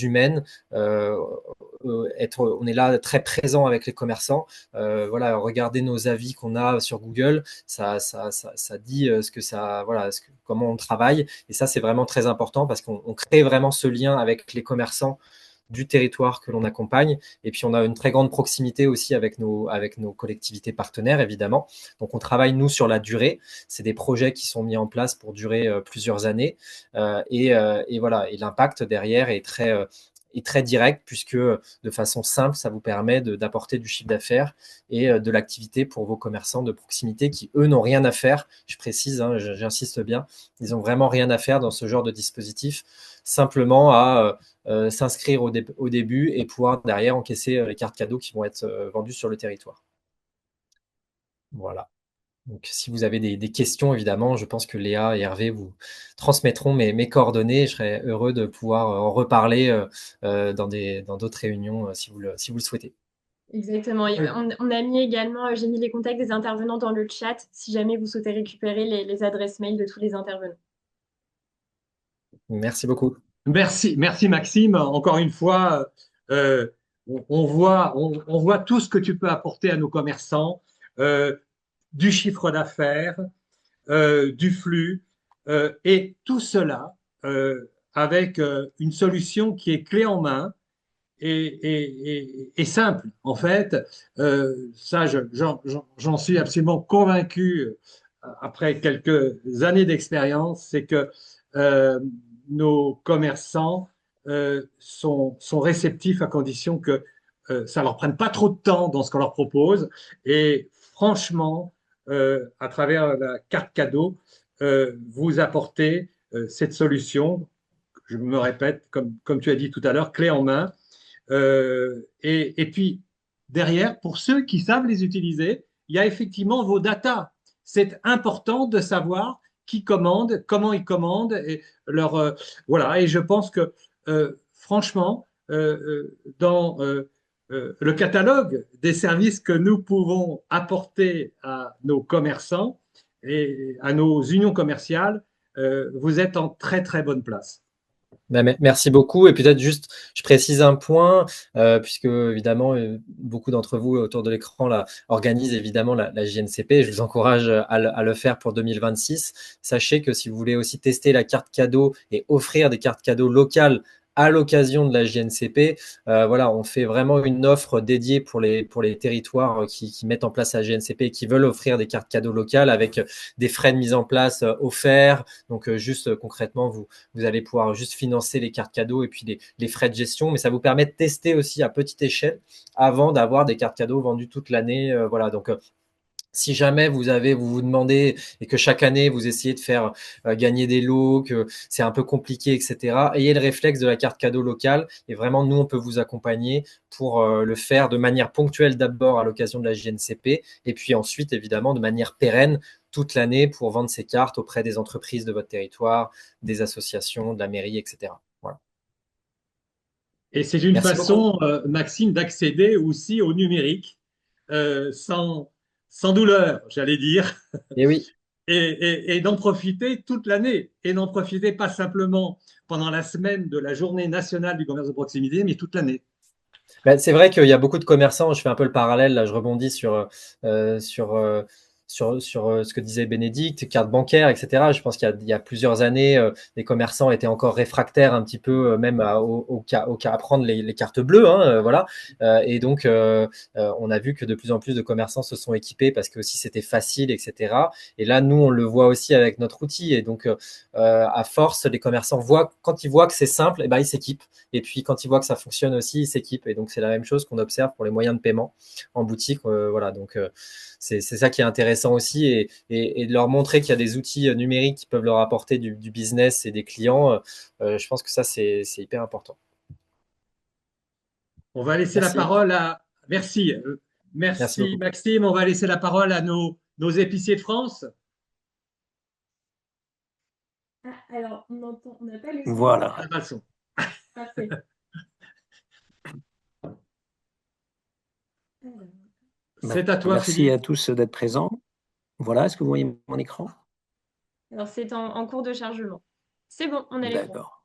humaine. On est là très présent avec les commerçants. Voilà, regardez nos avis qu'on a sur Google, ça dit voilà, comment on travaille. Et ça, c'est vraiment très important parce qu'on crée vraiment ce lien avec les commerçants du territoire que l'on accompagne. Et puis, on a une très grande proximité aussi avec nos collectivités partenaires, évidemment. Donc, on travaille, nous, sur la durée. C'est des projets qui sont mis en place pour durer plusieurs années. Et voilà, et l'impact derrière est très direct puisque de façon simple, ça vous permet d'apporter du chiffre d'affaires et de l'activité pour vos commerçants de proximité qui, eux, n'ont rien à faire. Je précise, hein, j'insiste bien, ils n'ont vraiment rien à faire dans ce genre de dispositif, simplement à s'inscrire au début et pouvoir derrière encaisser les cartes cadeaux qui vont être vendues sur le territoire. Voilà. Donc, si vous avez des questions, évidemment, je pense que Léa et Hervé vous transmettront mes coordonnées. Je serais heureux de pouvoir en reparler dans d'autres réunions si vous le souhaitez. Exactement. Et on a mis également, j'ai mis les contacts des intervenants dans le chat si jamais vous souhaitez récupérer les adresses mail de tous les intervenants. Merci beaucoup. Merci Maxime. Encore une fois, on voit tout ce que tu peux apporter à nos commerçants, du chiffre d'affaires, du flux, et tout cela avec une solution qui est clé en main, est simple. En fait, ça, j'en suis absolument convaincu après quelques années d'expérience, c'est que euh, nos commerçants sont réceptifs à condition que ça leur prenne pas trop de temps dans ce qu'on leur propose. Et franchement, à travers la carte cadeau, vous apportez cette solution, je me répète, comme tu as dit tout à l'heure, clé en main. Et puis, derrière, pour ceux qui savent les utiliser, il y a effectivement vos datas. C'est important de savoir qui commande, comment ils commandent, et voilà. Et je pense que, franchement, dans le catalogue des services que nous pouvons apporter à nos commerçants et à nos unions commerciales, vous êtes en très, très bonne place. Merci beaucoup. Et peut-être juste, je précise un point, puisque évidemment, beaucoup d'entre vous autour de l'écran là, organisent évidemment la JNCP. Je vous encourage à le faire pour 2026. Sachez que si vous voulez aussi tester la carte cadeau et offrir des cartes cadeaux locales à l'occasion de la JNCP, voilà, on fait vraiment une offre dédiée pour les territoires qui mettent en place la JNCP et qui veulent offrir des cartes cadeaux locales avec des frais de mise en place offerts. Donc, juste concrètement, vous allez pouvoir juste financer les cartes cadeaux et puis les frais de gestion, mais ça vous permet de tester aussi à petite échelle avant d'avoir des cartes cadeaux vendues toute l'année. Voilà, donc si jamais vous vous demandez et que chaque année vous essayez de faire gagner des lots, que c'est un peu compliqué, etc., ayez le réflexe de la carte cadeau locale et vraiment nous on peut vous accompagner pour le faire de manière ponctuelle d'abord à l'occasion de la JNCP et puis ensuite évidemment de manière pérenne toute l'année pour vendre ces cartes auprès des entreprises de votre territoire, des associations, de la mairie, etc. Voilà. Et c'est une Merci beaucoup. façon, Maxime, d'accéder aussi au numérique sans douleur, j'allais dire, Et oui. et d'en profiter toute l'année. Et n'en profiter pas simplement pendant la semaine de la journée nationale du commerce de proximité, mais toute l'année. Ben, c'est vrai qu'il y a beaucoup de commerçants, je fais un peu le parallèle, là, je rebondis sur ce que disait Bénédicte, carte bancaire, etc. Je pense il y a plusieurs années, les commerçants étaient encore réfractaires un petit peu, même à prendre les cartes bleues, hein, voilà. Et donc, on a vu que de plus en plus de commerçants se sont équipés parce que aussi c'était facile, etc. Et là, nous, on le voit aussi avec notre outil. Et donc, à force, les commerçants quand ils voient que c'est simple, eh ben, ils s'équipent. Et puis, quand ils voient que ça fonctionne aussi, ils s'équipent. Et donc, c'est la même chose qu'on observe pour les moyens de paiement en boutique. Voilà, donc c'est ça qui est intéressant aussi et de leur montrer qu'il y a des outils numériques qui peuvent leur apporter du business et des clients. Je pense que ça, c'est hyper important. On va laisser la Merci. parole à... Merci. Merci Merci, beaucoup. Maxime. On va laisser la parole à nos épiciers de France. Ah, alors, on n'a pas le son. Voilà. Ah, pas le son. Parfait. Alors, C'est à toi, Merci à Philippe. tous d'être présents. Voilà, est-ce que vous voyez mon écran? c'est en cours de chargement. C'est bon, on a l'écran. D'accord.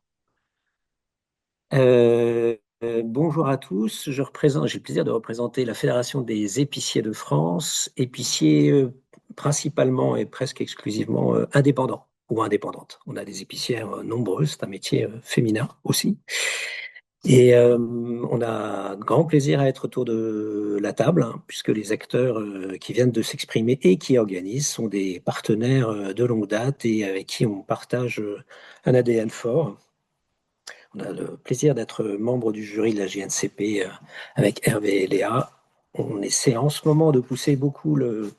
Bonjour à tous. J'ai le plaisir de représenter la Fédération des épiciers de France, épiciers principalement et presque exclusivement indépendants ou indépendantes. On a des épicières nombreuses, c'est un métier féminin aussi. Et on a grand plaisir à être autour de la table, hein, puisque les acteurs qui viennent de s'exprimer et qui organisent sont des partenaires de longue date et avec qui on partage un ADN fort. On a le plaisir d'être membre du jury de la JNCP avec Hervé et Léa. On essaie en ce moment de pousser beaucoup le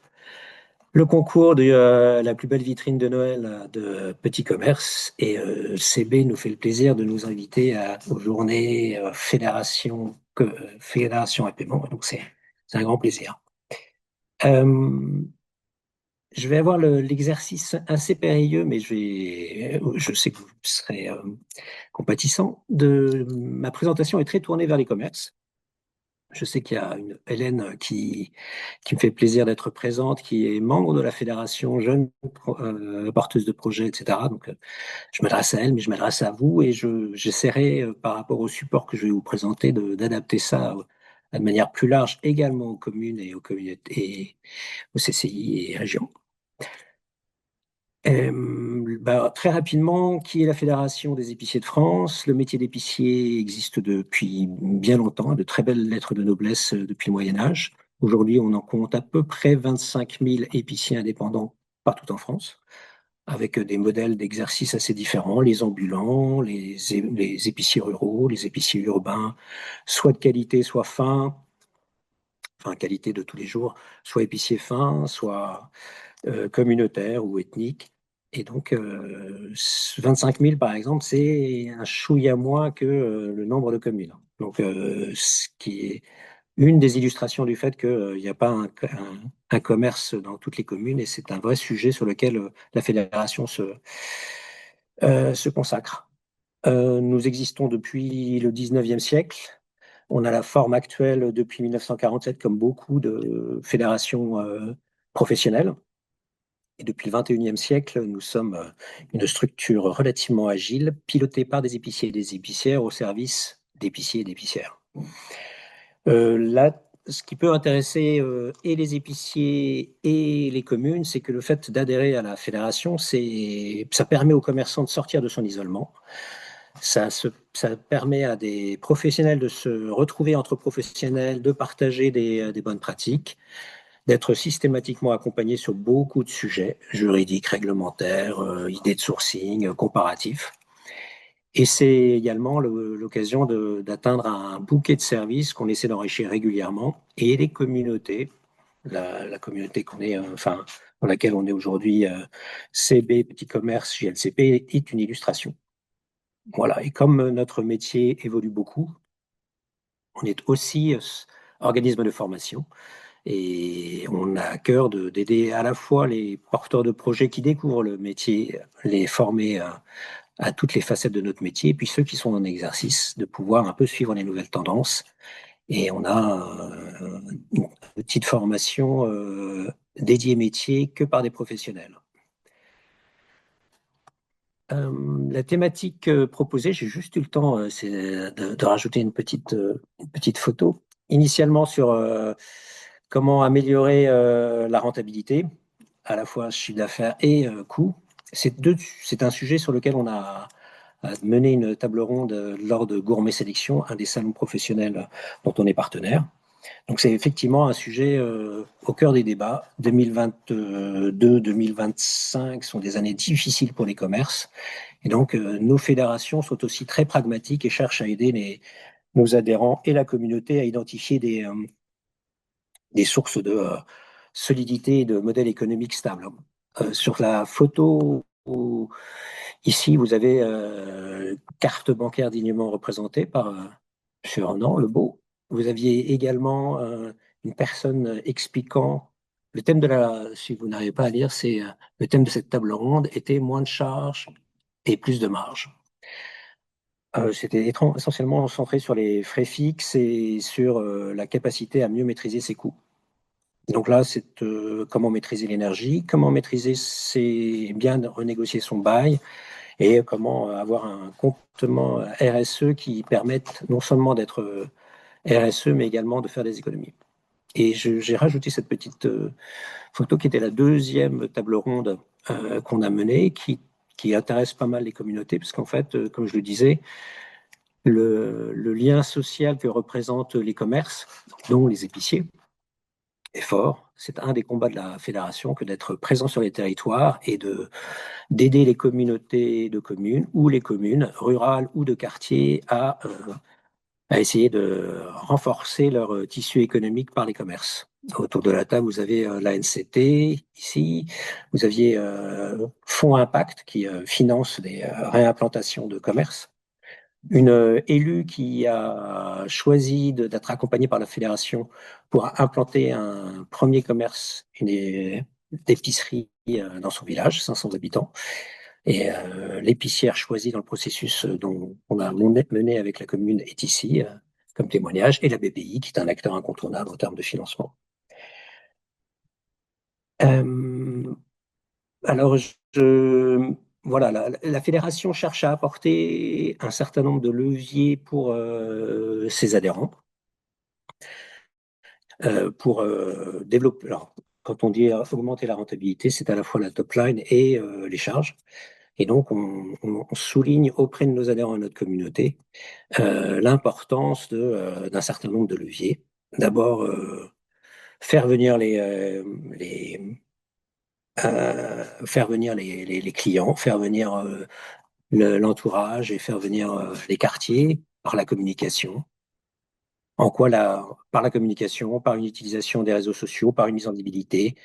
concours de la plus belle vitrine de Noël de Petit Commerce et CB nous fait le plaisir de nous inviter aux journées Fédération et paiement. Donc c'est un grand plaisir. Je vais avoir l'exercice assez périlleux, mais je sais que vous serez compatissant. Ma présentation est très tournée vers les commerces. Je sais qu'il y a une Hélène qui me fait plaisir d'être présente, qui est membre de la fédération jeune porteuse de projets, etc. Donc, je m'adresse à elle, mais je m'adresse à vous et j'essaierai, par rapport au support que je vais vous présenter, d'adapter ça de manière plus large également aux communes et aux communautés, et aux CCI et régions. Très rapidement, qui est la Fédération des épiciers de France? Le métier d'épicier existe depuis bien longtemps, de très belles lettres de noblesse depuis le Moyen Âge. Aujourd'hui, on en compte à peu près 25 000 épiciers indépendants partout en France, avec des modèles d'exercice assez différents, les ambulants, les épiciers ruraux, les épiciers urbains, soit de qualité, soit fin, enfin qualité de tous les jours, soit épicier fin, soit communautaire ou ethnique. Et donc, 25 000, par exemple, c'est un chouïa moins que le nombre de communes. Donc, ce qui est une des illustrations du fait qu'il n'y a pas un commerce dans toutes les communes, et c'est un vrai sujet sur lequel la fédération se consacre. Nous existons depuis le 19e siècle. On a la forme actuelle depuis 1947, comme beaucoup de fédérations professionnelles. Et depuis le 21e siècle, nous sommes une structure relativement agile, pilotée par des épiciers et des épicières au service d'épiciers et d'épicières. Là, ce qui peut intéresser et les épiciers et les communes, c'est que le fait d'adhérer à la fédération, ça permet aux commerçants de sortir de son isolement. Ça permet à des professionnels de se retrouver entre professionnels, de partager des bonnes pratiques, d'être systématiquement accompagnés sur beaucoup de sujets, juridiques, réglementaires, idées de sourcing, comparatifs. Et c'est également l'occasion d'atteindre un bouquet de services qu'on essaie d'enrichir régulièrement. Et les communautés, la communauté dans laquelle on est aujourd'hui, CB, Petit Commerce, JLCP, est une illustration. Voilà. Et comme notre métier évolue beaucoup, on est aussi organisme de formation. Et on a à cœur d'aider à la fois les porteurs de projets qui découvrent le métier, les former à toutes les facettes de notre métier, et puis ceux qui sont en exercice, de pouvoir un peu suivre les nouvelles tendances. Et on a une petite formation dédiée métier que par des professionnels. La thématique proposée, j'ai juste eu le temps, c'est de rajouter une petite photo. Initialement sur comment améliorer la rentabilité, à la fois chiffre d'affaires et coût. C'est un sujet sur lequel on a mené une table ronde lors de Gourmet Sélection, un des salons professionnels dont on est partenaire. Donc c'est effectivement un sujet au cœur des débats. 2022-2025 sont des années difficiles pour les commerces. Et donc nos fédérations sont aussi très pragmatiques et cherchent à aider nos adhérents et la communauté à identifier des sources de solidité et de modèles économiques stables. Sur la photo, ici, vous avez carte bancaire dignement représentée par M. Renan, le beau. Vous aviez également une personne expliquant le thème si vous n'arrivez pas à lire, c'est le thème de cette table ronde était moins de charges et plus de marge. C'était essentiellement centré sur les frais fixes et sur la capacité à mieux maîtriser ses coûts. Donc là, c'est comment maîtriser l'énergie, comment maîtriser bien renégocier son bail et comment avoir un comportement RSE qui permette non seulement d'être RSE, mais également de faire des économies. Et j'ai rajouté cette petite photo qui était la deuxième table ronde qu'on a menée, qui intéresse pas mal les communautés, parce qu'en fait, comme je le disais, le lien social que représentent les commerces, dont les épiciers, est fort. C'est un des combats de la fédération que d'être présent sur les territoires et d'aider les communautés de communes ou les communes rurales ou de quartier à essayer de renforcer leur tissu économique par les commerces. Autour de la table, vous avez l'ANCT ici, vous aviez Fonds Impact qui finance des réimplantations de commerce. Une élue qui a choisi d'être accompagnée par la fédération pour implanter un premier commerce, une épicerie dans son village, 500 habitants. Et l'épicière choisie dans le processus dont on a mené avec la commune est ici, comme témoignage, et la BPI, qui est un acteur incontournable en termes de financement. Alors, voilà, la fédération cherche à apporter un certain nombre de leviers pour ses adhérents, pour développer. Alors, quand on dit augmenter la rentabilité, c'est à la fois la top line et les charges. Et donc, on souligne auprès de nos adhérents et de notre communauté l'importance d'un certain nombre de leviers. D'abord, faire venir faire venir les clients, faire venir l'entourage et faire venir les quartiers par la communication. Par la communication, par une utilisation des réseaux sociaux, par une mise en visibilité,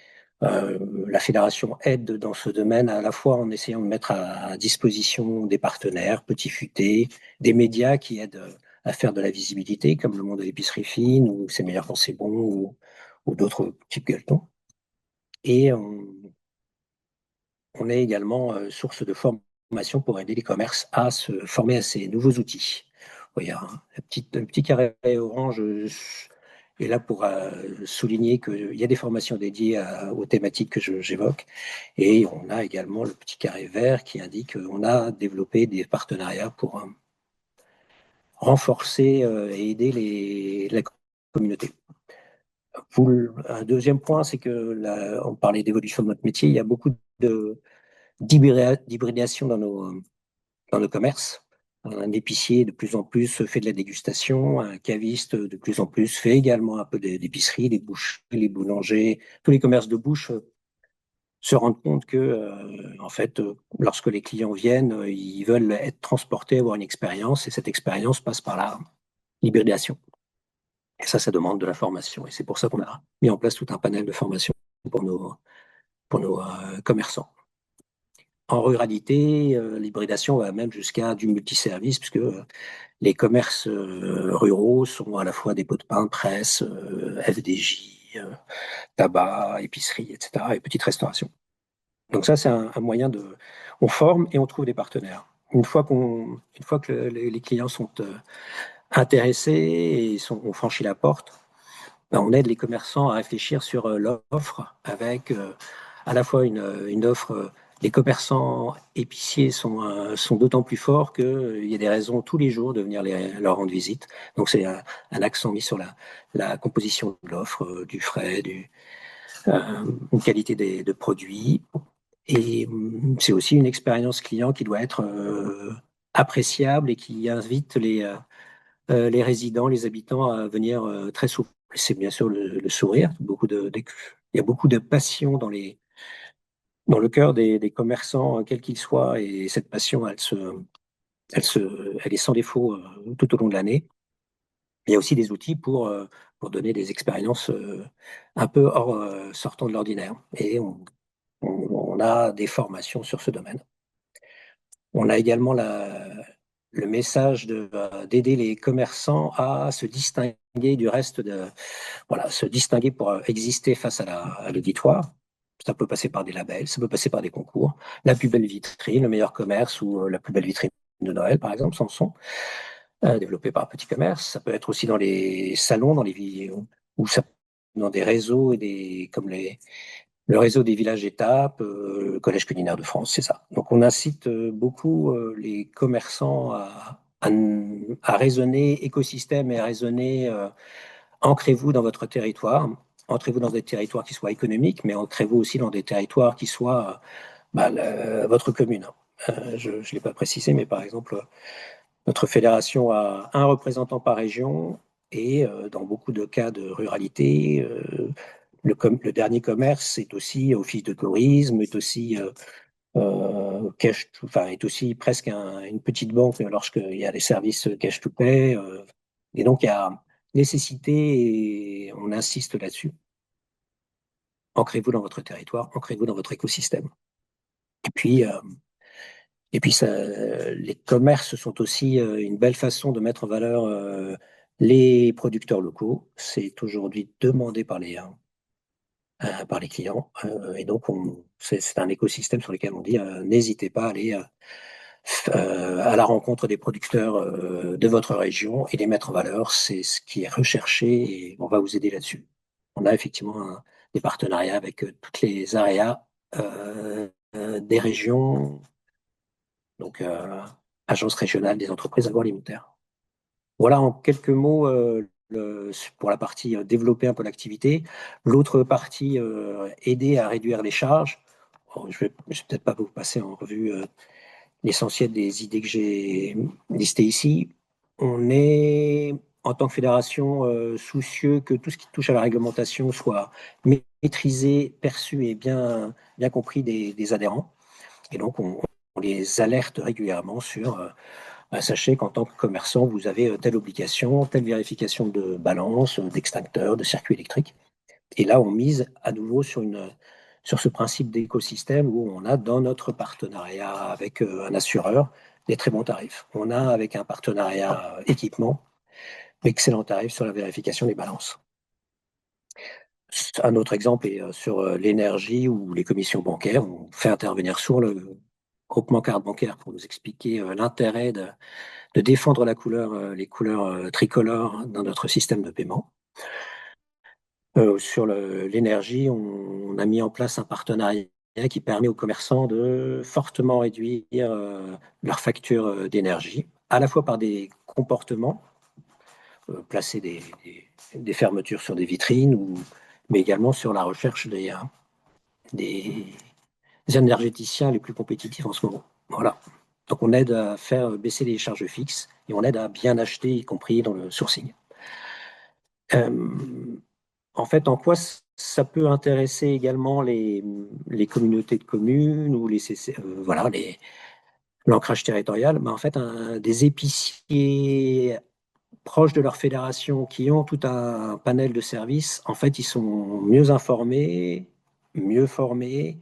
la fédération aide dans ce domaine à la fois en essayant de mettre à disposition des partenaires, petits futés, des médias qui aident à faire de la visibilité, comme le monde de l'épicerie fine, ou C'est meilleur quand c'est bon, ou d'autres types gueuletons. Et on est également source de formation pour aider les commerces à se former à ces nouveaux outils. Il y a un petit carré orange est là pour souligner qu'il y a des formations dédiées aux thématiques que j'évoque. Et on a également le petit carré vert qui indique qu'on a développé des partenariats pour renforcer et aider la communauté. Un deuxième point, c'est que on parlait d'évolution de notre métier, il y a beaucoup d'hybridation dans nos commerces. Un épicier de plus en plus fait de la dégustation, un caviste de plus en plus fait également un peu d'épicerie, les bouchers, les boulangers, tous les commerces de bouche se rendent compte que, en fait, lorsque les clients viennent, ils veulent être transportés, avoir une expérience, et cette expérience passe par l'hybridation. Et ça demande de la formation. Et c'est pour ça qu'on a mis en place tout un panel de formation pour nos commerçants. En ruralité, l'hybridation va même jusqu'à du multiservice, puisque les commerces ruraux sont à la fois des pots de pain, presse, FDJ, tabac, épicerie, etc., et petite restauration. Donc ça, c'est un moyen on forme et on trouve des partenaires. Une fois que les clients sont intéressés et ont franchi la porte, ben, on aide les commerçants à réfléchir sur l'offre avec à la fois une offre. Les commerçants épiciers sont d'autant plus forts qu'il y a des raisons tous les jours de venir leur rendre visite. Donc c'est un accent mis sur la composition de l'offre, du frais, une qualité de produits. Et c'est aussi une expérience client qui doit être appréciable et qui invite les résidents, les habitants à venir très souvent. C'est bien sûr le sourire. Il y a beaucoup de passion dans le cœur des commerçants, quels qu'ils soient, et cette passion, elle est sans défaut tout au long de l'année. Il y a aussi des outils pour donner des expériences un peu sortant de l'ordinaire. Et on a des formations sur ce domaine. On a également le message d'aider les commerçants à se distinguer du reste se distinguer pour exister face à l'auditoire. Ça peut passer par des labels, ça peut passer par des concours. La plus belle vitrine, le meilleur commerce ou la plus belle vitrine de Noël, par exemple, Samson, développé par Petit Commerce. Ça peut être aussi dans les salons, dans les villes, ou dans des réseaux comme le réseau des villages étapes, le Collège culinaire de France, c'est ça. Donc on incite beaucoup les commerçants à raisonner écosystème et à raisonner ancrez-vous dans votre territoire, ancrez-vous dans des territoires qui soient économiques, mais ancrez-vous aussi dans des territoires qui soient votre commune. Je ne l'ai pas précisé, mais par exemple, notre fédération a un représentant par région et dans beaucoup de cas de ruralité, le dernier commerce est aussi office de tourisme, est aussi est aussi presque une petite banque lorsqu'il y a des services cash to pay. Et donc, il y a nécessité, et on insiste là-dessus. Ancrez-vous dans votre territoire, ancrez-vous dans votre écosystème. Et puis les commerces sont aussi une belle façon de mettre en valeur les producteurs locaux. C'est aujourd'hui demandé par les clients. Et donc, c'est un écosystème sur lequel on dit n'hésitez pas à aller à la rencontre des producteurs de votre région et les mettre en valeur. C'est ce qui est recherché et on va vous aider là-dessus. On a effectivement des partenariats avec toutes les aréas des régions, donc agence régionale des entreprises agroalimentaires. Voilà en quelques mots pour la partie développer un peu l'activité, l'autre partie aider à réduire les charges. Bon, je vais peut-être pas vous passer en revue l'essentiel des idées que j'ai listées ici. On est, en tant que fédération, soucieux que tout ce qui touche à la réglementation soit maîtrisé, perçu et bien compris des adhérents. Et donc, on les alerte régulièrement sur sachez qu'en tant que commerçant, vous avez telle obligation, telle vérification de balance, d'extincteur, de circuit électrique. Et là, on mise à nouveau sur ce principe d'écosystème où on a dans notre partenariat avec un assureur des très bons tarifs. On a avec un partenariat équipement d'excellents tarifs sur la vérification des balances. Un autre exemple est sur l'énergie ou les commissions bancaires. On fait intervenir sur le groupement carte bancaire pour nous expliquer l'intérêt de défendre les couleurs tricolores dans notre système de paiement. Sur l'énergie, on a mis en place un partenariat qui permet aux commerçants de fortement réduire leur facture d'énergie, à la fois par des comportements, placer des fermetures sur des vitrines, mais également sur la recherche des énergéticiens les plus compétitifs en ce moment. Voilà. Donc on aide à faire baisser les charges fixes et on aide à bien acheter, y compris dans le sourcing. En fait, en quoi ça peut intéresser également les communautés de communes ou voilà, l'ancrage territorial? En fait, des épiciers proches de leur fédération qui ont tout un panel de services, en fait, ils sont mieux informés, mieux formés.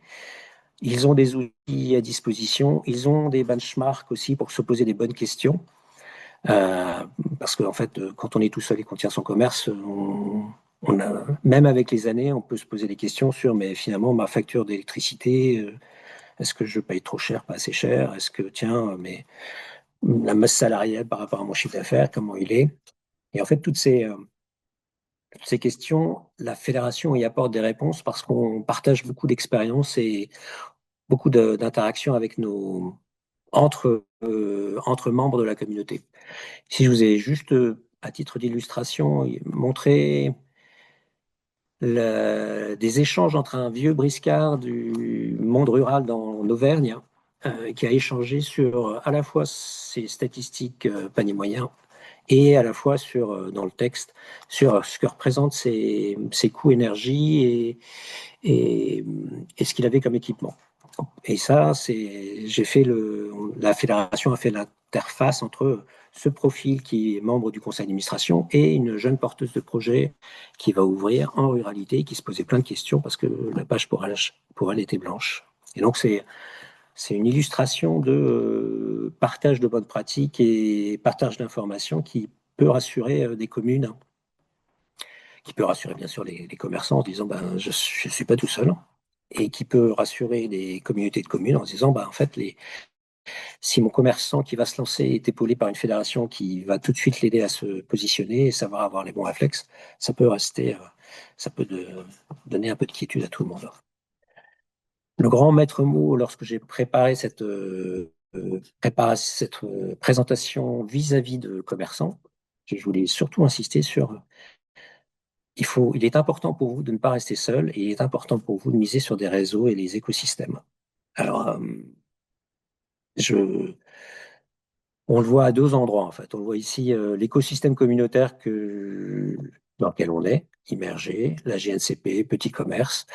Ils ont des outils à disposition. Ils ont des benchmarks aussi pour se poser des bonnes questions. Parce qu'en fait, quand on est tout seul et qu'on tient son commerce, même avec les années, on peut se poser des questions sur, mais finalement, ma facture d'électricité, est-ce que je paye trop cher, pas assez cher? Est-ce que, tiens, mais la masse salariale par rapport à mon chiffre d'affaires, comment il est? Et en fait, toutes ces questions, la fédération y apporte des réponses parce qu'on partage beaucoup d'expériences et beaucoup d'interactions avec entre membres de la communauté. Si je vous ai juste, à titre d'illustration, montré des échanges entre un vieux briscard du monde rural en Auvergne, qui a échangé sur à la fois ses statistiques panier moyen et à la fois dans le texte sur ce que représentent ses coûts énergie et ce qu'il avait comme équipement. Et ça, la fédération a fait l'interface entre ce profil qui est membre du conseil d'administration et une jeune porteuse de projet qui va ouvrir en ruralité, qui se posait plein de questions parce que la page pour elle était blanche. Et donc, c'est une illustration de partage de bonnes pratiques et partage d'informations qui peut rassurer des communes, qui peut rassurer bien sûr les commerçants en disant je ne suis pas tout seul, et qui peut rassurer les communautés de communes en se disant en fait, si mon commerçant qui va se lancer est épaulé par une fédération qui va tout de suite l'aider à se positionner et savoir avoir les bons réflexes, ça peut donner un peu de quiétude à tout le monde. Le grand maître mot, lorsque j'ai préparé cette présentation vis-à-vis de commerçants, je voulais surtout insister sur il est important pour vous de ne pas rester seul et il est important pour vous de miser sur des réseaux et les écosystèmes. Alors, on le voit à deux endroits, en fait. On le voit ici, l'écosystème communautaire dans lequel on est, immergé, la GNCP, petit commerce,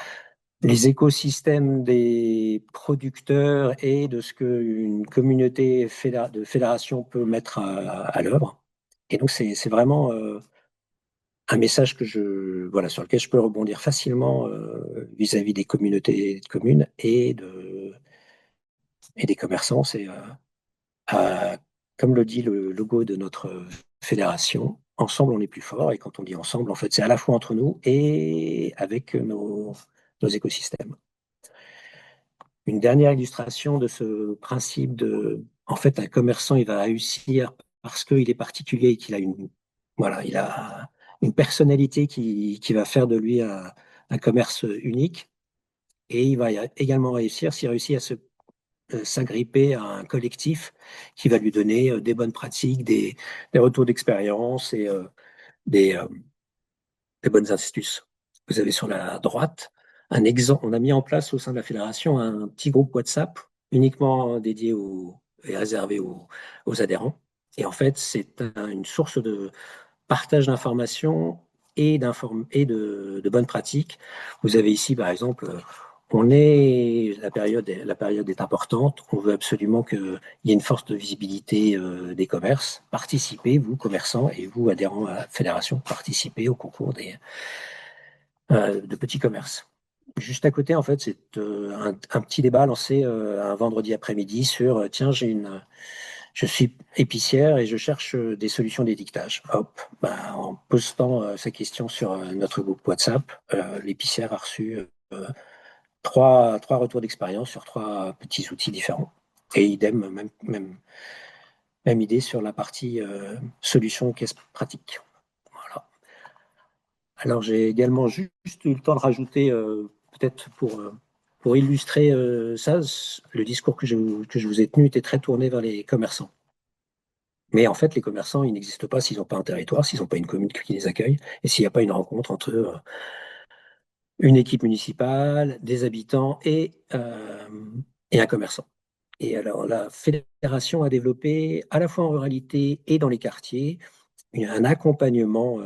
les écosystèmes des producteurs et de ce qu'une communauté de fédération peut mettre à l'œuvre. Et donc, c'est vraiment un message sur lequel je peux rebondir facilement vis-à-vis des communautés de communes et des commerçants. C'est comme le dit le logo de notre fédération, ensemble on est plus fort. Et quand on dit ensemble, en fait, c'est à la fois entre nous et avec nos écosystèmes. Une dernière illustration de ce principe en fait, un commerçant, il va réussir parce qu'il est particulier et qu'il a il a une personnalité qui va faire de lui un commerce unique. Et il va également réussir s'il réussit à s'agripper à un collectif qui va lui donner des bonnes pratiques, des retours d'expérience et des, euh, des bonnes astuces. Vous avez sur la droite un exemple. On a mis en place au sein de la fédération un petit groupe WhatsApp uniquement dédié et réservé aux adhérents. Et en fait, c'est une source de partage d'informations et de bonnes pratiques. Vous avez ici, par exemple, la période est importante. On veut absolument qu'il y ait une force de visibilité des commerces. Participez, vous, commerçants, et vous, adhérents à la fédération, participez au concours de petits commerces. Juste à côté, en fait, c'est un petit débat lancé un vendredi après-midi sur tiens, je suis épicière et je cherche des solutions d'étiquetage. Hop, bah, en postant sa question sur notre groupe WhatsApp, l'épicière a reçu trois retours d'expérience sur trois petits outils différents. Et idem, même idée sur la partie solution caisse pratique. Voilà. Alors j'ai également juste eu le temps de rajouter, peut-être pour illustrer ça, le discours que je vous ai tenu était très tourné vers les commerçants. Mais en fait, les commerçants, ils n'existent pas s'ils n'ont pas un territoire, s'ils n'ont pas une commune qui les accueille, et s'il n'y a pas une rencontre entre une équipe municipale, des habitants et un commerçant. Et alors, la fédération a développé, à la fois en ruralité et dans les quartiers, un accompagnement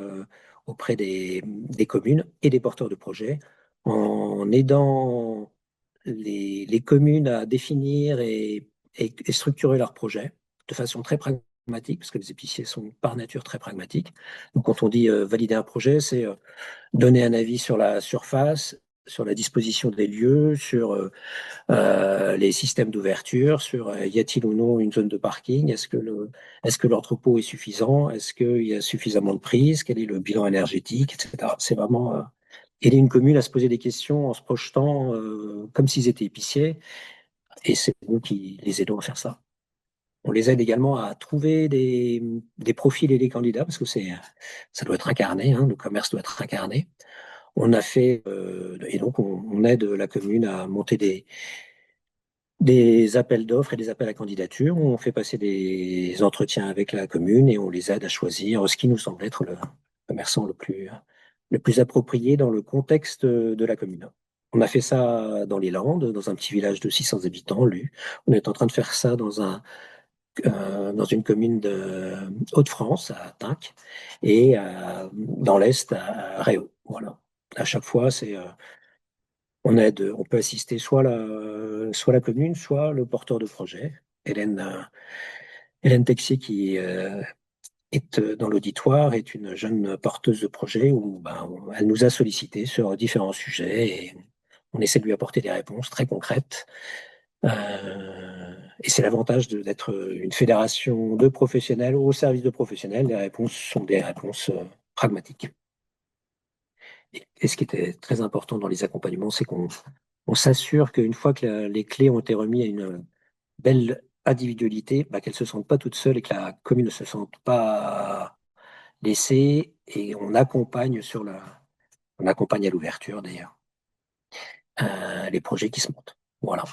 auprès des communes et des porteurs de projets, en aidant les communes à définir et structurer leurs projets de façon très pragmatique, parce que les épiciers sont par nature très pragmatiques. Donc, quand on dit valider un projet, c'est donner un avis sur la surface, sur la disposition des lieux, sur les systèmes d'ouverture, sur y a-t-il ou non une zone de parking, est-ce que l'entrepôt est suffisant, est-ce qu'il y a suffisamment de prise, quel est le bilan énergétique, etc. C'est vraiment aider une commune à se poser des questions en se projetant comme s'ils étaient épiciers, et c'est nous qui les aidons à faire ça. On les aide également à trouver des profils et des candidats, parce que ça doit être incarné, hein, le commerce doit être incarné. On a fait, et donc on aide la commune à monter des appels d'offres et des appels à candidature. On fait passer des entretiens avec la commune et on les aide à choisir ce qui nous semble être le commerçant le plus approprié dans le contexte de la commune. On a fait ça dans les Landes, dans un petit village de 600 habitants, Lu. On est en train de faire ça dans une commune de Hauts-de-France, à Tinques, et dans l'Est, à Réau. Voilà. À chaque fois, on peut assister soit la commune, soit le porteur de projet. Hélène Texier, qui est dans l'auditoire, est une jeune porteuse de projet où elle nous a sollicité sur différents sujets et on essaie de lui apporter des réponses très concrètes. Et c'est l'avantage d'être une fédération de professionnels au service de professionnels. Les réponses sont des réponses pragmatiques. Et ce qui était très important dans les accompagnements, c'est qu'on s'assure qu'une fois que les clés ont été remises à une belle individualité, qu'elles ne se sentent pas toutes seules et que la commune ne se sente pas laissée. Et on accompagne à l'ouverture d'ailleurs les projets qui se montent. Voilà.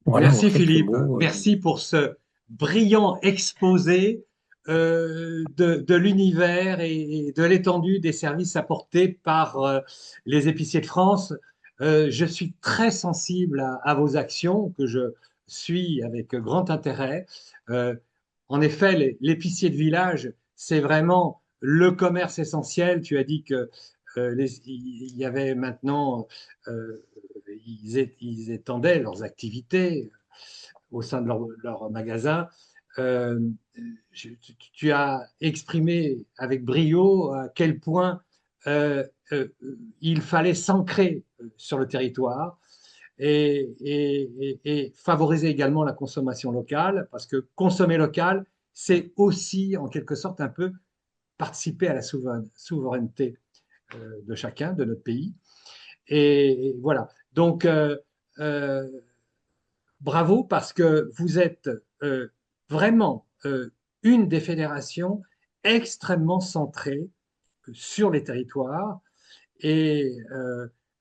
Voilà en Merci quelques Philippe, mots. merci pour ce brillant exposé de l'univers et de l'étendue des services apportés par les épiciers de France. Je suis très sensible à vos actions que je suis avec grand intérêt. Euh, En effet, l'épicier de village, c'est vraiment le commerce essentiel. Tu as dit que il y avait maintenant, ils étendaient leurs activités au sein de leur magasin. Euh, Tu as exprimé avec brio à quel point euh, euh, il fallait s'ancrer sur le territoire et favoriser également la consommation locale, parce que consommer local, c'est aussi en quelque sorte un peu participer à la souveraineté de chacun, de notre pays. Et voilà. Donc, euh, bravo parce que vous êtes vraiment une des fédérations extrêmement centrées sur les territoires et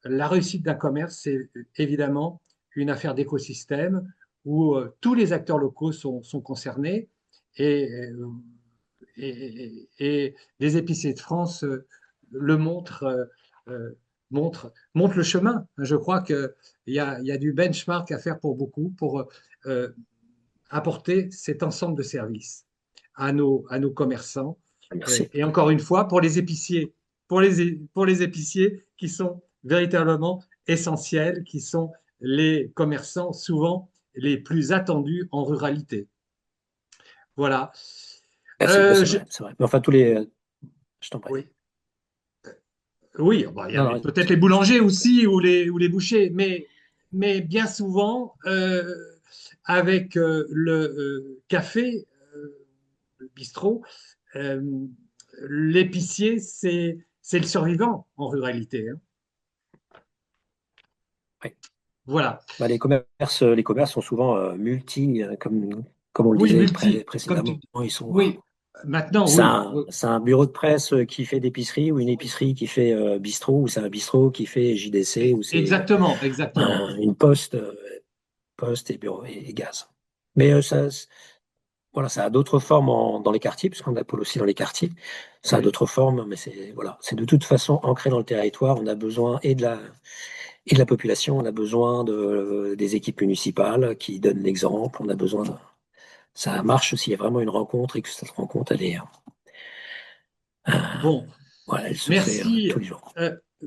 la réussite d'un commerce, c'est évidemment une affaire d'écosystème où tous les acteurs locaux sont concernés et et les épiciers de France le montrent, montrent le chemin. Je crois qu'il y a du benchmark à faire pour beaucoup pour apporter cet ensemble de services à nos commerçants. Merci. Et encore une fois, pour les épiciers, pour les épiciers qui sont véritablement essentiels, qui sont les commerçants souvent les plus attendus en ruralité. Voilà. Merci, c'est Je- vrai, c'est vrai. Mais enfin, tous les. Je t'en prie. oui, oui, bon, il y Non, avait non, peut-être les boulangers aussi ou les bouchers, mais bien souvent, avec café, le bistrot, euh, l'épicier, c'est le survivant en ruralité, hein. oui. Voilà. Bah, les commerces sont souvent multi, comme on le Oui, disait comme tu précédemment. dis. Ils sont, Oui, maintenant, oui. c'est un bureau de presse qui fait d'épicerie ou une épicerie qui fait bistrot ou c'est un bistrot qui fait JDC ou c'est Exactement, exactement. une poste et bureau et gaz. Mais voilà, ça a d'autres formes dans les quartiers, puisqu'on a pôle aussi dans les quartiers. Ça a Oui. d'autres formes, mais voilà, c'est de toute façon ancré dans le territoire. On a besoin et de la population, on a besoin des équipes municipales qui donnent l'exemple. On a besoin ça marche s'il y a vraiment une rencontre et que cette rencontre, euh, Bon, voilà, elle se fait merci. tous les jours.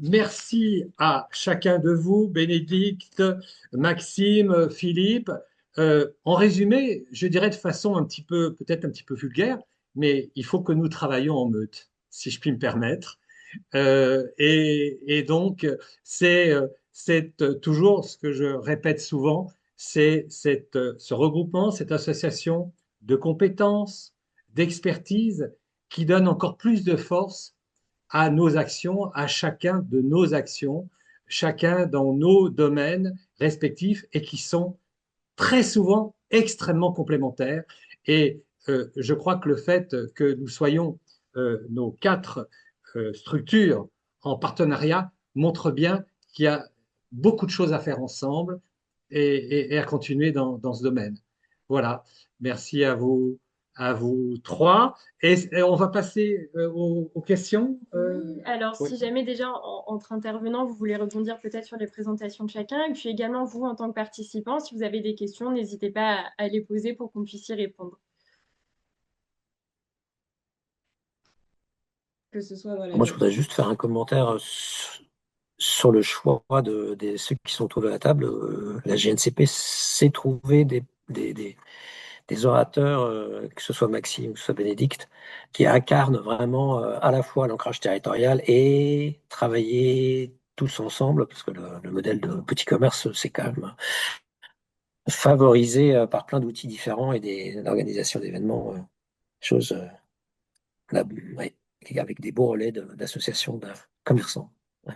Merci à chacun de vous, Bénédicte, Maxime, Philippe. En résumé, je dirais de façon un petit peu, peut-être un petit peu vulgaire, mais il faut que nous travaillions en meute, si je puis me permettre. Et donc, c'est toujours ce que je répète souvent, c'est ce regroupement, cette association de compétences, d'expertise qui donne encore plus de force à nos actions, à chacun de nos actions, chacun dans nos domaines respectifs et qui sont très souvent extrêmement complémentaires. Et je crois que le fait que nous soyons nos quatre structures en partenariat montre bien qu'il y a beaucoup de choses à faire ensemble et à continuer dans ce domaine. Voilà, merci à vous trois. Et on va passer aux questions. Oui, alors Oui. si jamais déjà entre intervenants, vous voulez rebondir peut-être sur les présentations de chacun, et puis également vous en tant que participant, si vous avez des questions, n'hésitez pas à les poser pour qu'on puisse y répondre. Que ce soit, voilà, Moi, je voudrais juste faire un commentaire sur le choix de ceux qui sont autour de la table. La GNCP s'est trouvé des orateurs, que ce soit Maxime, que ce soit Bénédicte, qui incarnent vraiment à la fois l'ancrage territorial et travailler tous ensemble, parce que le modèle de petit commerce, c'est quand même favorisé par plein d'outils différents et l'organisation d'événements, chose ouais, avec des beaux relais d'associations de commerçants. Ouais.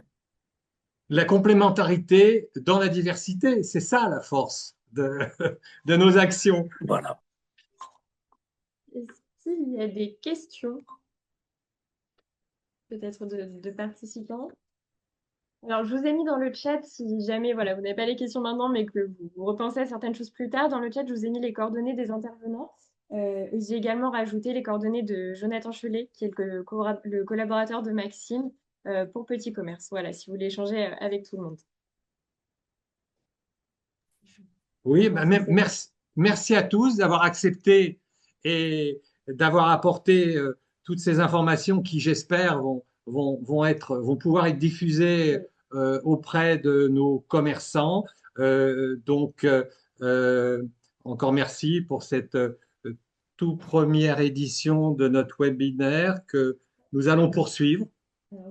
La complémentarité dans la diversité, c'est ça la force de nos actions. Voilà. Est-ce qu'il y a des questions, peut-être de participants? Alors, je vous ai mis dans le chat, si jamais voilà, vous n'avez pas les questions maintenant, mais que vous repensez à certaines choses plus tard, dans le chat, je vous ai mis les coordonnées des intervenants. Et j'ai également rajouté les coordonnées de Jonathan Chelet, qui est le collaborateur de Maxime pour Petit Commerce. Voilà, si vous voulez échanger avec tout le monde. Oui, ben, merci à tous d'avoir accepté et d'avoir apporté toutes ces informations qui, j'espère, vont pouvoir être diffusées auprès de nos commerçants. Donc, euh, encore merci pour cette toute première édition de notre webinaire que nous allons poursuivre. Alors,